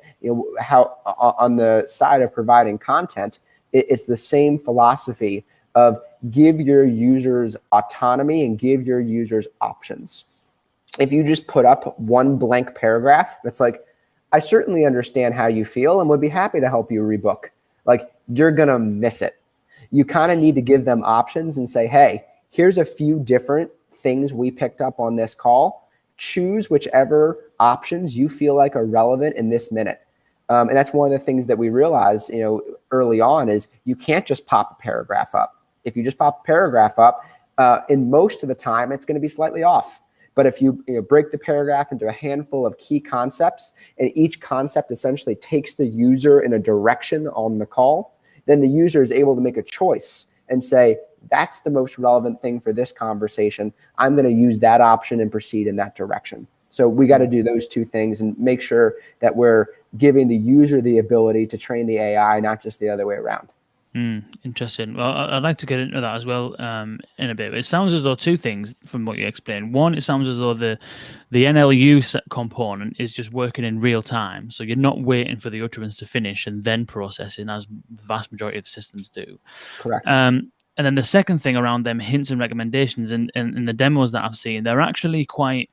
how on the side of providing content, it's the same philosophy of give your users autonomy and give your users options. If you just put up one blank paragraph that's like, I certainly understand how you feel and would be happy to help you rebook, like, you're gonna miss it. You kind of need to give them options and say, hey, here's a few different things we picked up on this call. Choose whichever options you feel like are relevant in this minute. And that's one of the things that we realized, early on, is you can't just pop a paragraph up. If you just pop a paragraph up, in most of the time, it's going to be slightly off. But if you break the paragraph into a handful of key concepts, and each concept essentially takes the user in a direction on the call, then the user is able to make a choice and say, that's the most relevant thing for this conversation. I'm going to use that option and proceed in that direction. So we got to do those two things and make sure that we're giving the user the ability to train the AI, not just the other way around. Interesting. Well, I'd like to get into that as well in a bit. It sounds as though two things from what you explained. One, it sounds as though the NLU component is just working in real time. So you're not waiting for the utterance to finish and then processing, as the vast majority of systems do. Correct. And then the second thing around them hints and recommendations and the demos that I've seen, they're actually quite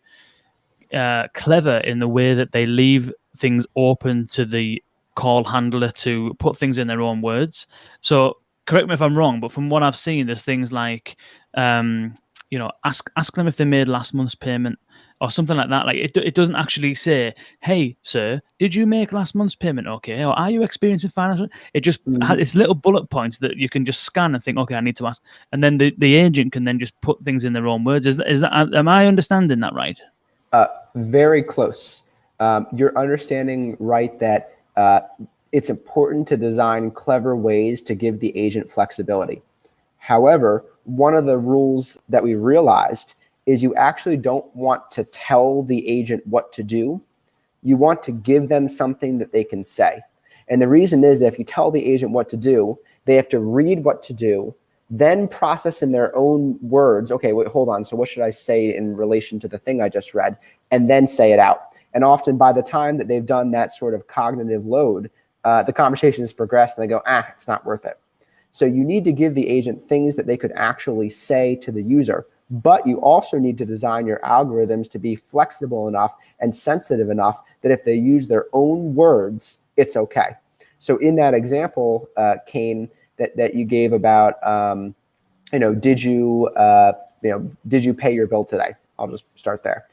clever in the way that they leave things open to the call handler to put things in their own words. So correct me if I'm wrong, but from what I've seen, there's things like, ask them if they made last month's payment or something like that. Like it doesn't actually say, hey, sir, did you make last month's payment okay? Or are you experiencing financial? It just has its little bullet points that you can just scan and think, okay, I need to ask. And then the agent can then just put things in their own words. Is that am I understanding that right? Very close. You're understanding right that it's important to design clever ways to give the agent flexibility. However, one of the rules that we realized is you actually don't want to tell the agent what to do. You want to give them something that they can say. And the reason is that if you tell the agent what to do, they have to read what to do, then process in their own words, okay, wait, hold on, so what should I say in relation to the thing I just read, and then say it out. And often by the time that they've done that sort of cognitive load, the conversation has progressed and they go, it's not worth it. So you need to give the agent things that they could actually say to the user, but you also need to design your algorithms to be flexible enough and sensitive enough that if they use their own words, it's okay. So in that example, Kane, that you gave about, did you pay your bill today? I'll just start there.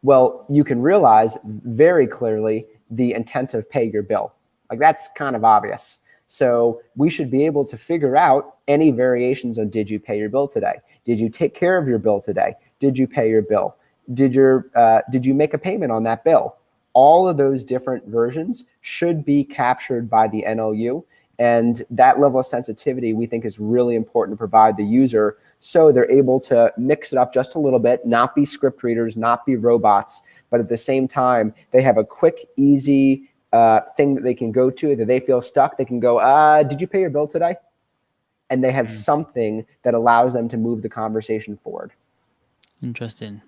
Well, you can realize very clearly the intent of pay your bill. Like, that's kind of obvious. So we should be able to figure out any variations on did you pay your bill today? Did you take care of your bill today? Did you pay your bill? Did you make a payment on that bill? All of those different versions should be captured by the NLU. And that level of sensitivity we think is really important to provide the user so they're able to mix it up just a little bit, not be script readers, not be robots, but at the same time, they have a quick, easy thing that they can go to that they feel stuck. They can go, did you pay your bill today? And they have something that allows them to move the conversation forward. Interesting.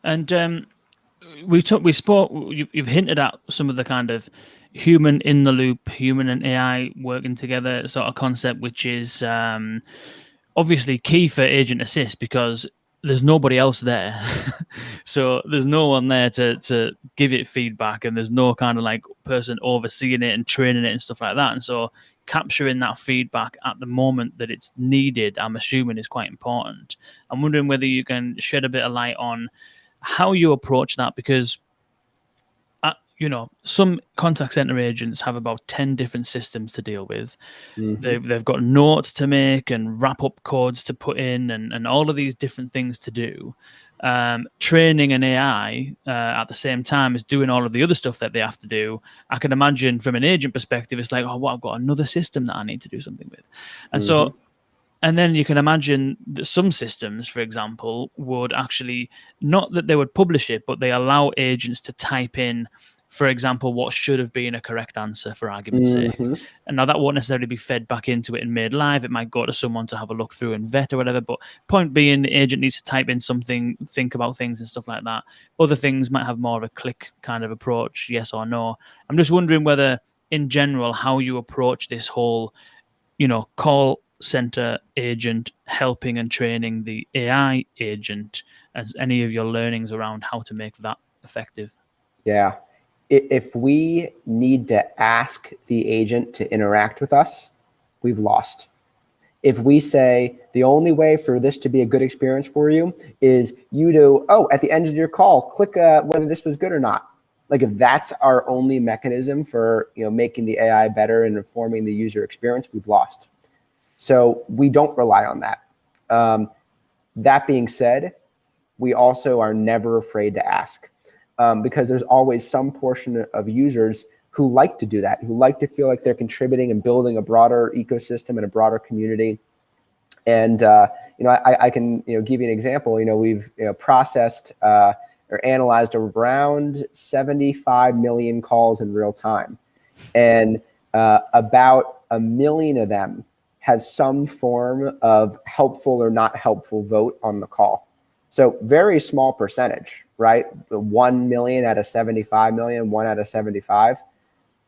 And You've hinted at some of the kind of human in the loop, human and AI working together sort of concept, which is obviously key for agent assist because there's nobody else there. So there's no one there to give it feedback, and there's no kind of like person overseeing it and training it and stuff like that. And so capturing that feedback at the moment that it's needed, I'm assuming, is quite important. I'm wondering whether you can shed a bit of light on how you approach that, because some contact center agents have about 10 different systems to deal with. They've got notes to make and wrap up codes to put in, and all of these different things to do. Training an AI at the same time as doing all of the other stuff that they have to do. I can imagine from an agent perspective, it's like, oh, well, I've got another system that I need to do something with. And so, and then you can imagine that some systems, for example, would actually, not that they would publish it, but they allow agents to type in, for example, what should have been a correct answer, for argument's sake. And now that won't necessarily be fed back into it and made live. It might go to someone to have a look through and vet or whatever. But point being, the agent needs to type in something, think about things and stuff like that. Other things might have more of a click kind of approach, yes or no. I'm just wondering whether, in general, how you approach this whole, call center agent helping and training the AI agent, and any of your learnings around how to make that effective. Yeah. If we need to ask the agent to interact with us, we've lost. If we say the only way for this to be a good experience for you is you to, at the end of your call, click whether this was good or not. Like, if that's our only mechanism for making the AI better and informing the user experience, we've lost. So we don't rely on that. That being said, we also are never afraid to ask, because there's always some portion of users who like to do that, who like to feel like they're contributing and building a broader ecosystem and a broader community. And I can give you an example. We've processed or analyzed around 75 million calls in real time, and about 1 million of them have some form of helpful or not helpful vote on the call. So very small percentage, right? 1 million out of 75 million, 1 out of 75.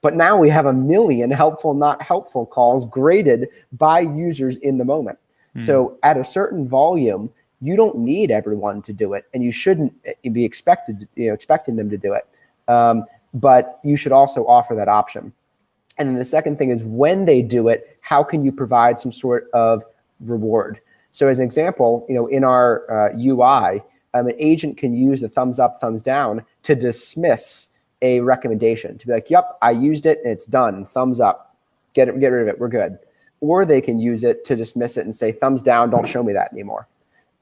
But now we have 1 million helpful, not helpful calls graded by users in the moment. So at a certain volume, you don't need everyone to do it, and you shouldn't be expecting them to do it. But you should also offer that option. And then the second thing is, when they do it, how can you provide some sort of reward? So as an example, in our UI, an agent can use the thumbs up, thumbs down to dismiss a recommendation, to be like, yep, I used it and it's done, thumbs up, get rid of it, we're good. Or they can use it to dismiss it and say, thumbs down, don't show me that anymore.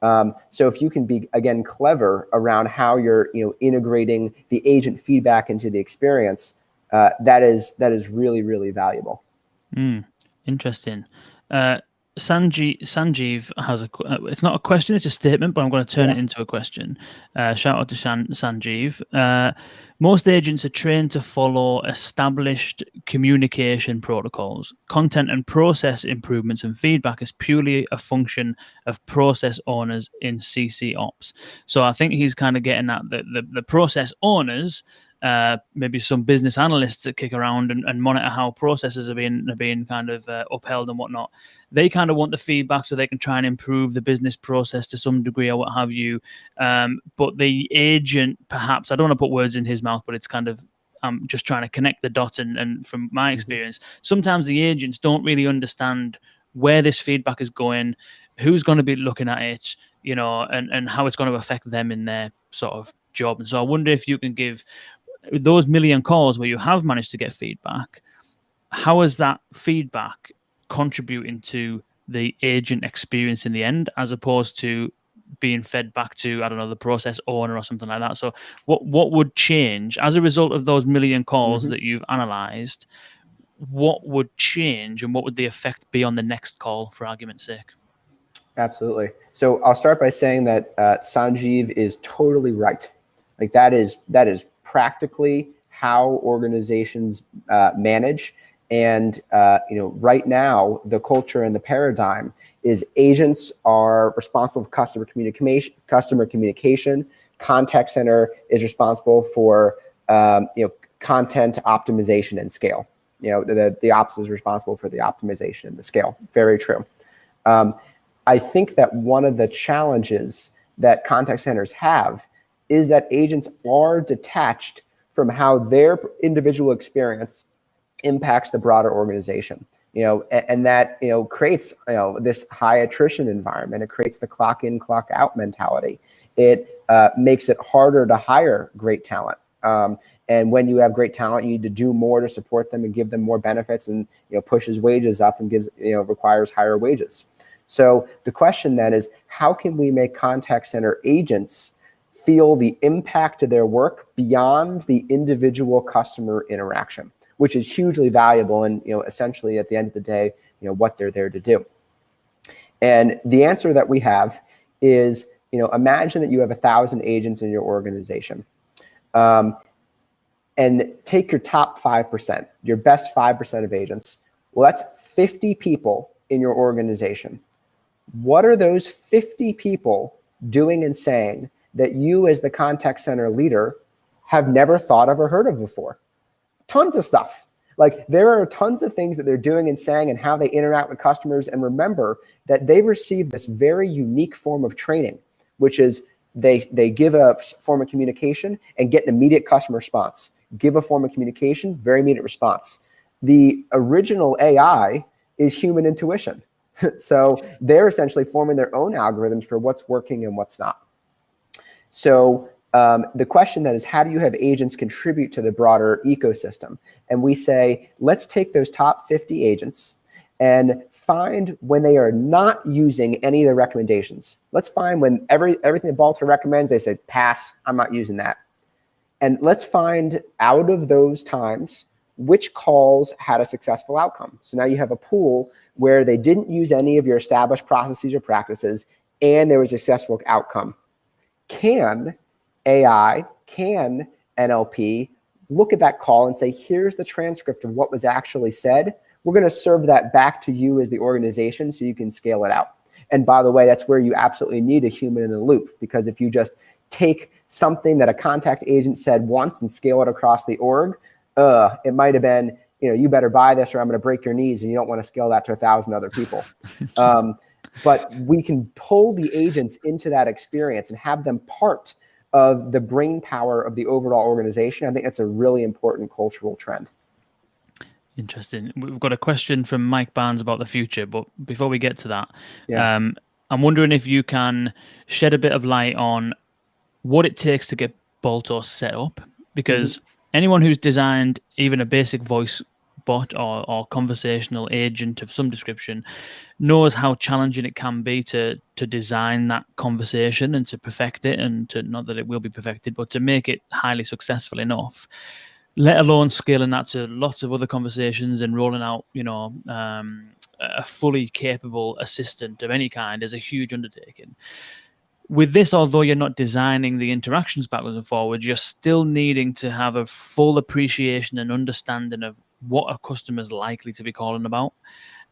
So if you can be, again, clever around how you're integrating the agent feedback into the experience, that is really, really valuable. Interesting. Sanjeev has it's not a question, it's a statement, but I'm going to turn it into a question. Shout out to Sanjeev. Most agents are trained to follow established communication protocols. Content and process improvements and feedback is purely a function of process owners in CC Ops. So I think he's kind of getting at the process owners, maybe some business analysts that kick around and monitor how processes are being kind of upheld and whatnot. They kind of want the feedback so they can try and improve the business process to some degree or what have you. But the agent, perhaps, I don't want to put words in his mouth, but it's kind of, I'm just trying to connect the dots. And from my experience, sometimes the agents don't really understand where this feedback is going, who's going to be looking at it, and how it's going to affect them in their sort of job. And so I wonder if you can give those million calls where you have managed to get feedback, how is that feedback contributing to the agent experience in the end, as opposed to being fed back to, I don't know, the process owner or something like that? So what would change as a result of those million calls that you've analyzed? What would change, and what would the effect be on the next call, for argument's sake? Absolutely. So I'll start by saying that Sanjeev is totally right. Like, that is practically how organizations manage. And right now, the culture and the paradigm is agents are responsible for customer communication, Contact center is responsible for content optimization and scale. The ops is responsible for the optimization and the scale. Very true. I think that one of the challenges that contact centers have is that agents are detached from how their individual experience impacts the broader organization. And that creates this high attrition environment. It creates the clock in, clock out mentality. It makes it harder to hire great talent. And when you have great talent, you need to do more to support them and give them more benefits, and pushes wages up and requires higher wages. So the question then is, how can we make contact center agents feel the impact of their work beyond the individual customer interaction, which is hugely valuable and essentially at the end of the day, what they're there to do. And the answer that we have is, imagine that you have 1,000 agents in your organization. And take your top 5%, your best 5% of agents. Well, that's 50 people in your organization. What are those 50 people doing and saying that you as the contact center leader have never thought of or heard of before? Tons of stuff. Like, there are tons of things that they're doing and saying and how they interact with customers. And remember that they receive this very unique form of training, which is they give a form of communication and get an immediate customer response. Give a form of communication, very immediate response. The original AI is human intuition. So they're essentially forming their own algorithms for what's working and what's not. So the question then is, how do you have agents contribute to the broader ecosystem? And we say, let's take those top 50 agents and find when they are not using any of the recommendations. Let's find when everything that Balto recommends, they say, pass, I'm not using that. And let's find out of those times which calls had a successful outcome. So now you have a pool where they didn't use any of your established processes or practices, and there was a successful outcome. Can AI, can NLP look at that call and say, here's the transcript of what was actually said. We're going to serve that back to you as the organization so you can scale it out. And by the way, that's where you absolutely need a human in the loop, because if you just take something that a contact agent said once and scale it across the org, it might have been, you better buy this or I'm going to break your knees, and you don't want to scale that to 1,000 other people. But we can pull the agents into that experience and have them part of the brain power of the overall organization. I think that's a really important cultural trend. Interesting. We've got a question from Mike Barnes about the future, but before we get to that, Yeah. I'm wondering if you can shed a bit of light on what it takes to get Balto set up, because anyone who's designed even a basic voice bot or conversational agent of some description knows how challenging it can be to design that conversation and to perfect it, and to, not that it will be perfected, but to make it highly successful enough, let alone scaling that to lots of other conversations and rolling out, a fully capable assistant of any kind is a huge undertaking. With this, although you're not designing the interactions backwards and forwards, you're still needing to have a full appreciation and understanding of what a customer's likely to be calling about.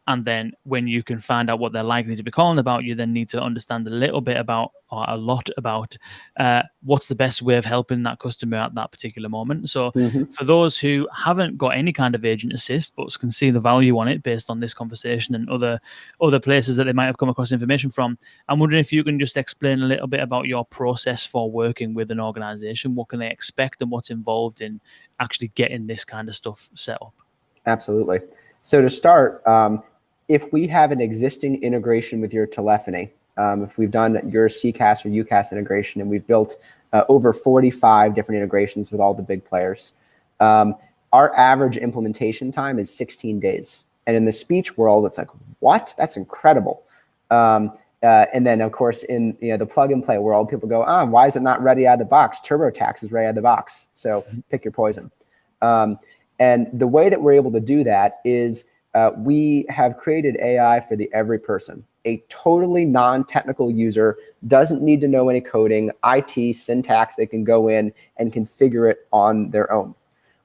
And then when you can find out what they're likely to be calling about, you then need to understand a little bit about, or a lot about, what's the best way of helping that customer at that particular moment. So for those who haven't got any kind of agent assist, but can see the value on it based on this conversation and other places that they might have come across information from, I'm wondering if you can just explain a little bit about your process for working with an organization. What can they expect and what's involved in actually getting this kind of stuff set up? Absolutely. So to start, if we have an existing integration with your telephony, if we've done your CCaaS or UCaaS integration, and we've built over 45 different integrations with all the big players, our average implementation time is 16 days. And in the speech world, it's like, what? That's incredible. And then, of course, in the plug and play world, people go, why is it not ready out of the box? TurboTax is ready out of the box. So pick your poison. And the way that we're able to do that is we have created AI for the every person. A totally non-technical user doesn't need to know any coding, IT, syntax. They can go in and configure it on their own,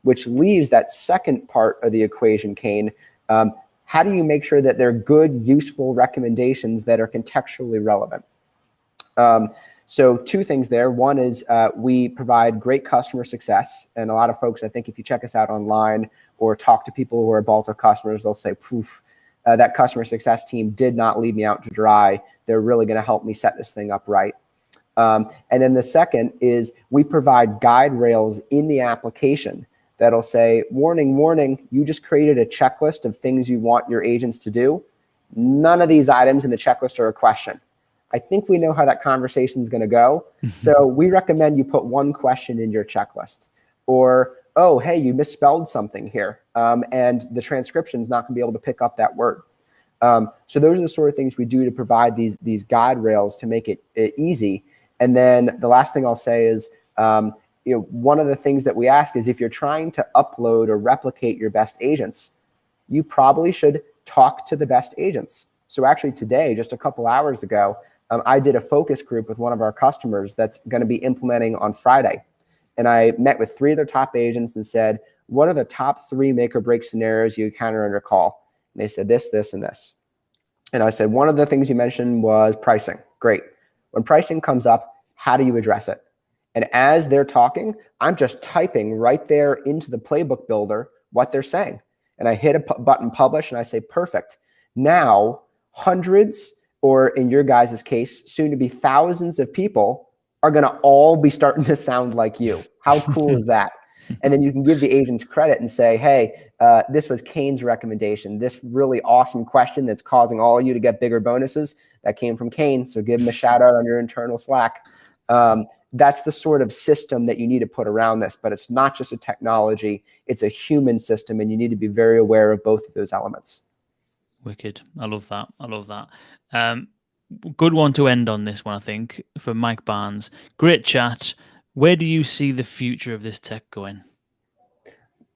which leaves that second part of the equation, Kane. How do you make sure that they're good, useful recommendations that are contextually relevant? So two things there. One is we provide great customer success. And a lot of folks, I think if you check us out online or talk to people who are Balto customers, they'll say, poof, that customer success team did not leave me out to dry. They're really going to help me set this thing up right. And then the second is we provide guide rails in the application that'll say, warning, warning, you just created a checklist of things you want your agents to do. None of these items in the checklist are a question. I think we know how that conversation is going to go. So we recommend you put one question in your checklist. Or, oh, hey, you misspelled something here. And the transcription is not going to be able to pick up that word. So those are the sort of things we do to provide these guide rails to make it easy. And then the last thing I'll say is, one of the things that we ask is if you're trying to upload or replicate your best agents, you probably should talk to the best agents. So actually today, just a couple hours ago, I did a focus group with one of our customers that's going to be implementing on Friday. And I met with 3 of their top agents and said, what are the top 3 make or break scenarios you encounter on your call? And they said this, this, and this. And I said, one of the things you mentioned was pricing. Great. When pricing comes up, how do you address it? And as they're talking, I'm just typing right there into the playbook builder what they're saying. And I hit a button, publish, and I say, perfect. Now, hundreds, or in your guys' case, soon to be thousands of people are going to all be starting to sound like you. How cool is that? And then you can give the agents credit and say, hey, this was Kane's recommendation. This really awesome question that's causing all of you to get bigger bonuses, that came from Kane. So give him a shout out on your internal Slack. That's the sort of system that you need to put around this, but it's not just a technology, it's a human system, and you need to be very aware of both of those elements. Wicked. I love that. I love that. Good one to end on this one, I think, for Mike Barnes. Great chat. Where do you see the future of this tech going?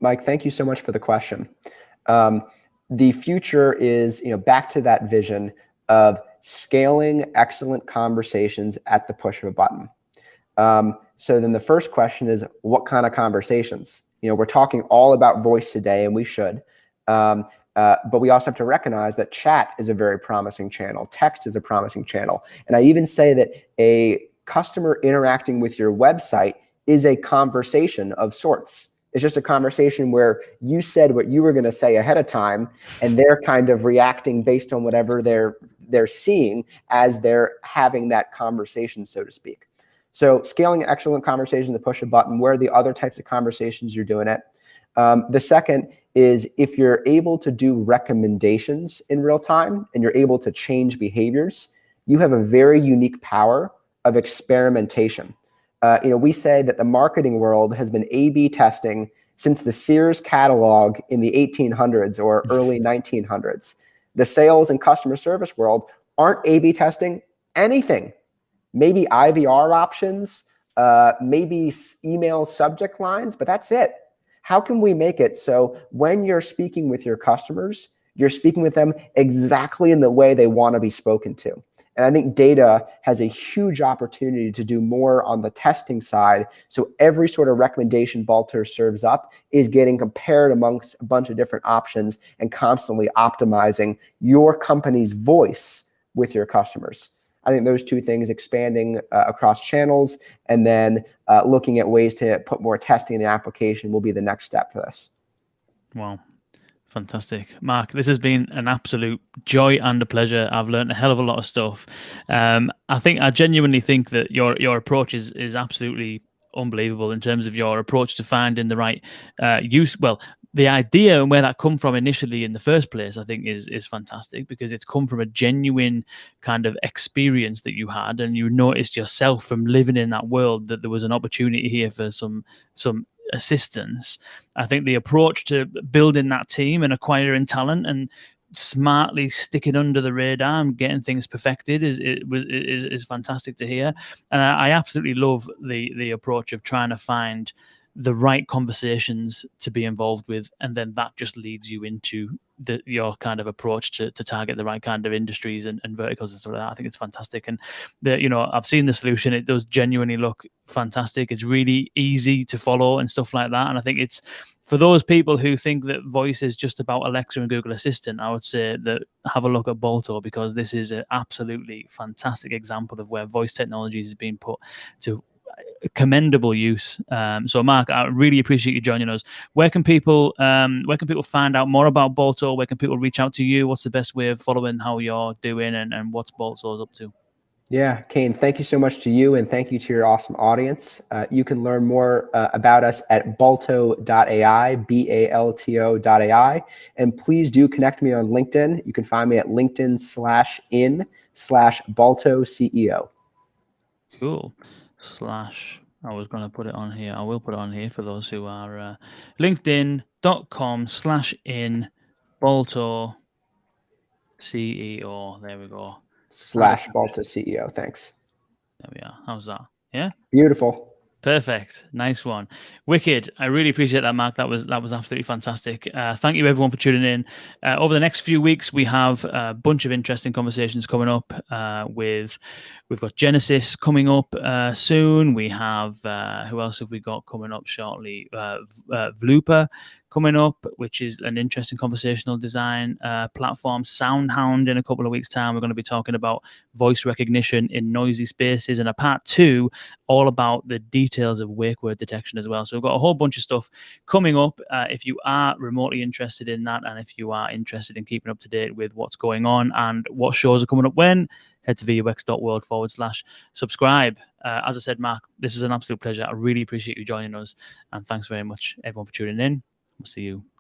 Mike, thank you so much for the question. The future is, back to that vision of scaling excellent conversations at the push of a button. So then the first question is, what kind of conversations? We're talking all about voice today, and we should. But we also have to recognize that chat is a very promising channel. Text is a promising channel. And I even say that a customer interacting with your website is a conversation of sorts. It's just a conversation where you said what you were going to say ahead of time, and they're kind of reacting based on whatever they're seeing as they're having that conversation, so to speak. So scaling excellent conversations to push a button. Where are the other types of conversations you're doing it? The second is if you're able to do recommendations in real time and you're able to change behaviors, you have a very unique power of experimentation. We say that the marketing world has been A/B testing since the Sears catalog in the 1800s or early 1900s. The sales and customer service world aren't A/B testing anything. Maybe IVR options, maybe email subject lines, but that's it. How can we make it so when you're speaking with your customers, you're speaking with them exactly in the way they want to be spoken to? And I think data has a huge opportunity to do more on the testing side. So every sort of recommendation Balto serves up is getting compared amongst a bunch of different options and constantly optimizing your company's voice with your customers. I think those two things, expanding across channels and then looking at ways to put more testing in the application, will be the next step for this. Wow. Fantastic. Marc, this has been an absolute joy and a pleasure. I've learned a hell of a lot of stuff. I genuinely think that your approach is absolutely unbelievable in terms of your approach to finding the right use. Well, the idea and where that come from initially in the first place, I think is fantastic, because it's come from a genuine kind of experience that you had, and you noticed yourself from living in that world that there was an opportunity here for some assistance. I think the approach to building that team and acquiring talent and smartly sticking under the radar and getting things perfected is fantastic to hear. And I absolutely love the approach of trying to find the right conversations to be involved with, and then that just leads you into your kind of approach to target the right kind of industries and verticals and stuff like that. I think it's fantastic, and I've seen the solution. It does genuinely look fantastic. It's really easy to follow and stuff like that, and I think it's for those people who think that voice is just about Alexa and Google Assistant, I would say that have a look at Balto, because this is an absolutely fantastic example of where voice technologies is being put to commendable use. So Marc, I really appreciate you joining us. Where can people find out more about Balto? Where can people reach out to you? What's the best way of following how you're doing and what's Balto's up to? Yeah, Kane, thank you so much to you, and thank you to your awesome audience. You can learn more about us at balto.ai, BALTO.ai, and please do connect me on LinkedIn. You can find me at LinkedIn/in/Balto CEO. Cool. I was going to put it on here. I will put it on here for those who are linkedin.com/in Balto CEO. There we go. /Balto CEO. Thanks. There we are. How's that? Yeah. Beautiful. Perfect. Nice one. Wicked. I really appreciate that, Marc. That was absolutely fantastic. Thank you everyone for tuning in. Over the next few weeks, we have a bunch of interesting conversations coming up we've got Genesis coming up soon. We have who else have we got coming up shortly? Vlooper coming up, which is an interesting conversational design platform. Soundhound in a couple of weeks' time. We're going to be talking about voice recognition in noisy spaces, and a part 2 all about the details of wake word detection as well. So we've got a whole bunch of stuff coming up. If you are remotely interested in that, and if you are interested in keeping up to date with what's going on and what shows are coming up when, head to VUX.world/subscribe. As I said, Marc, this is an absolute pleasure. I really appreciate you joining us, and thanks very much everyone for tuning in. We'll see you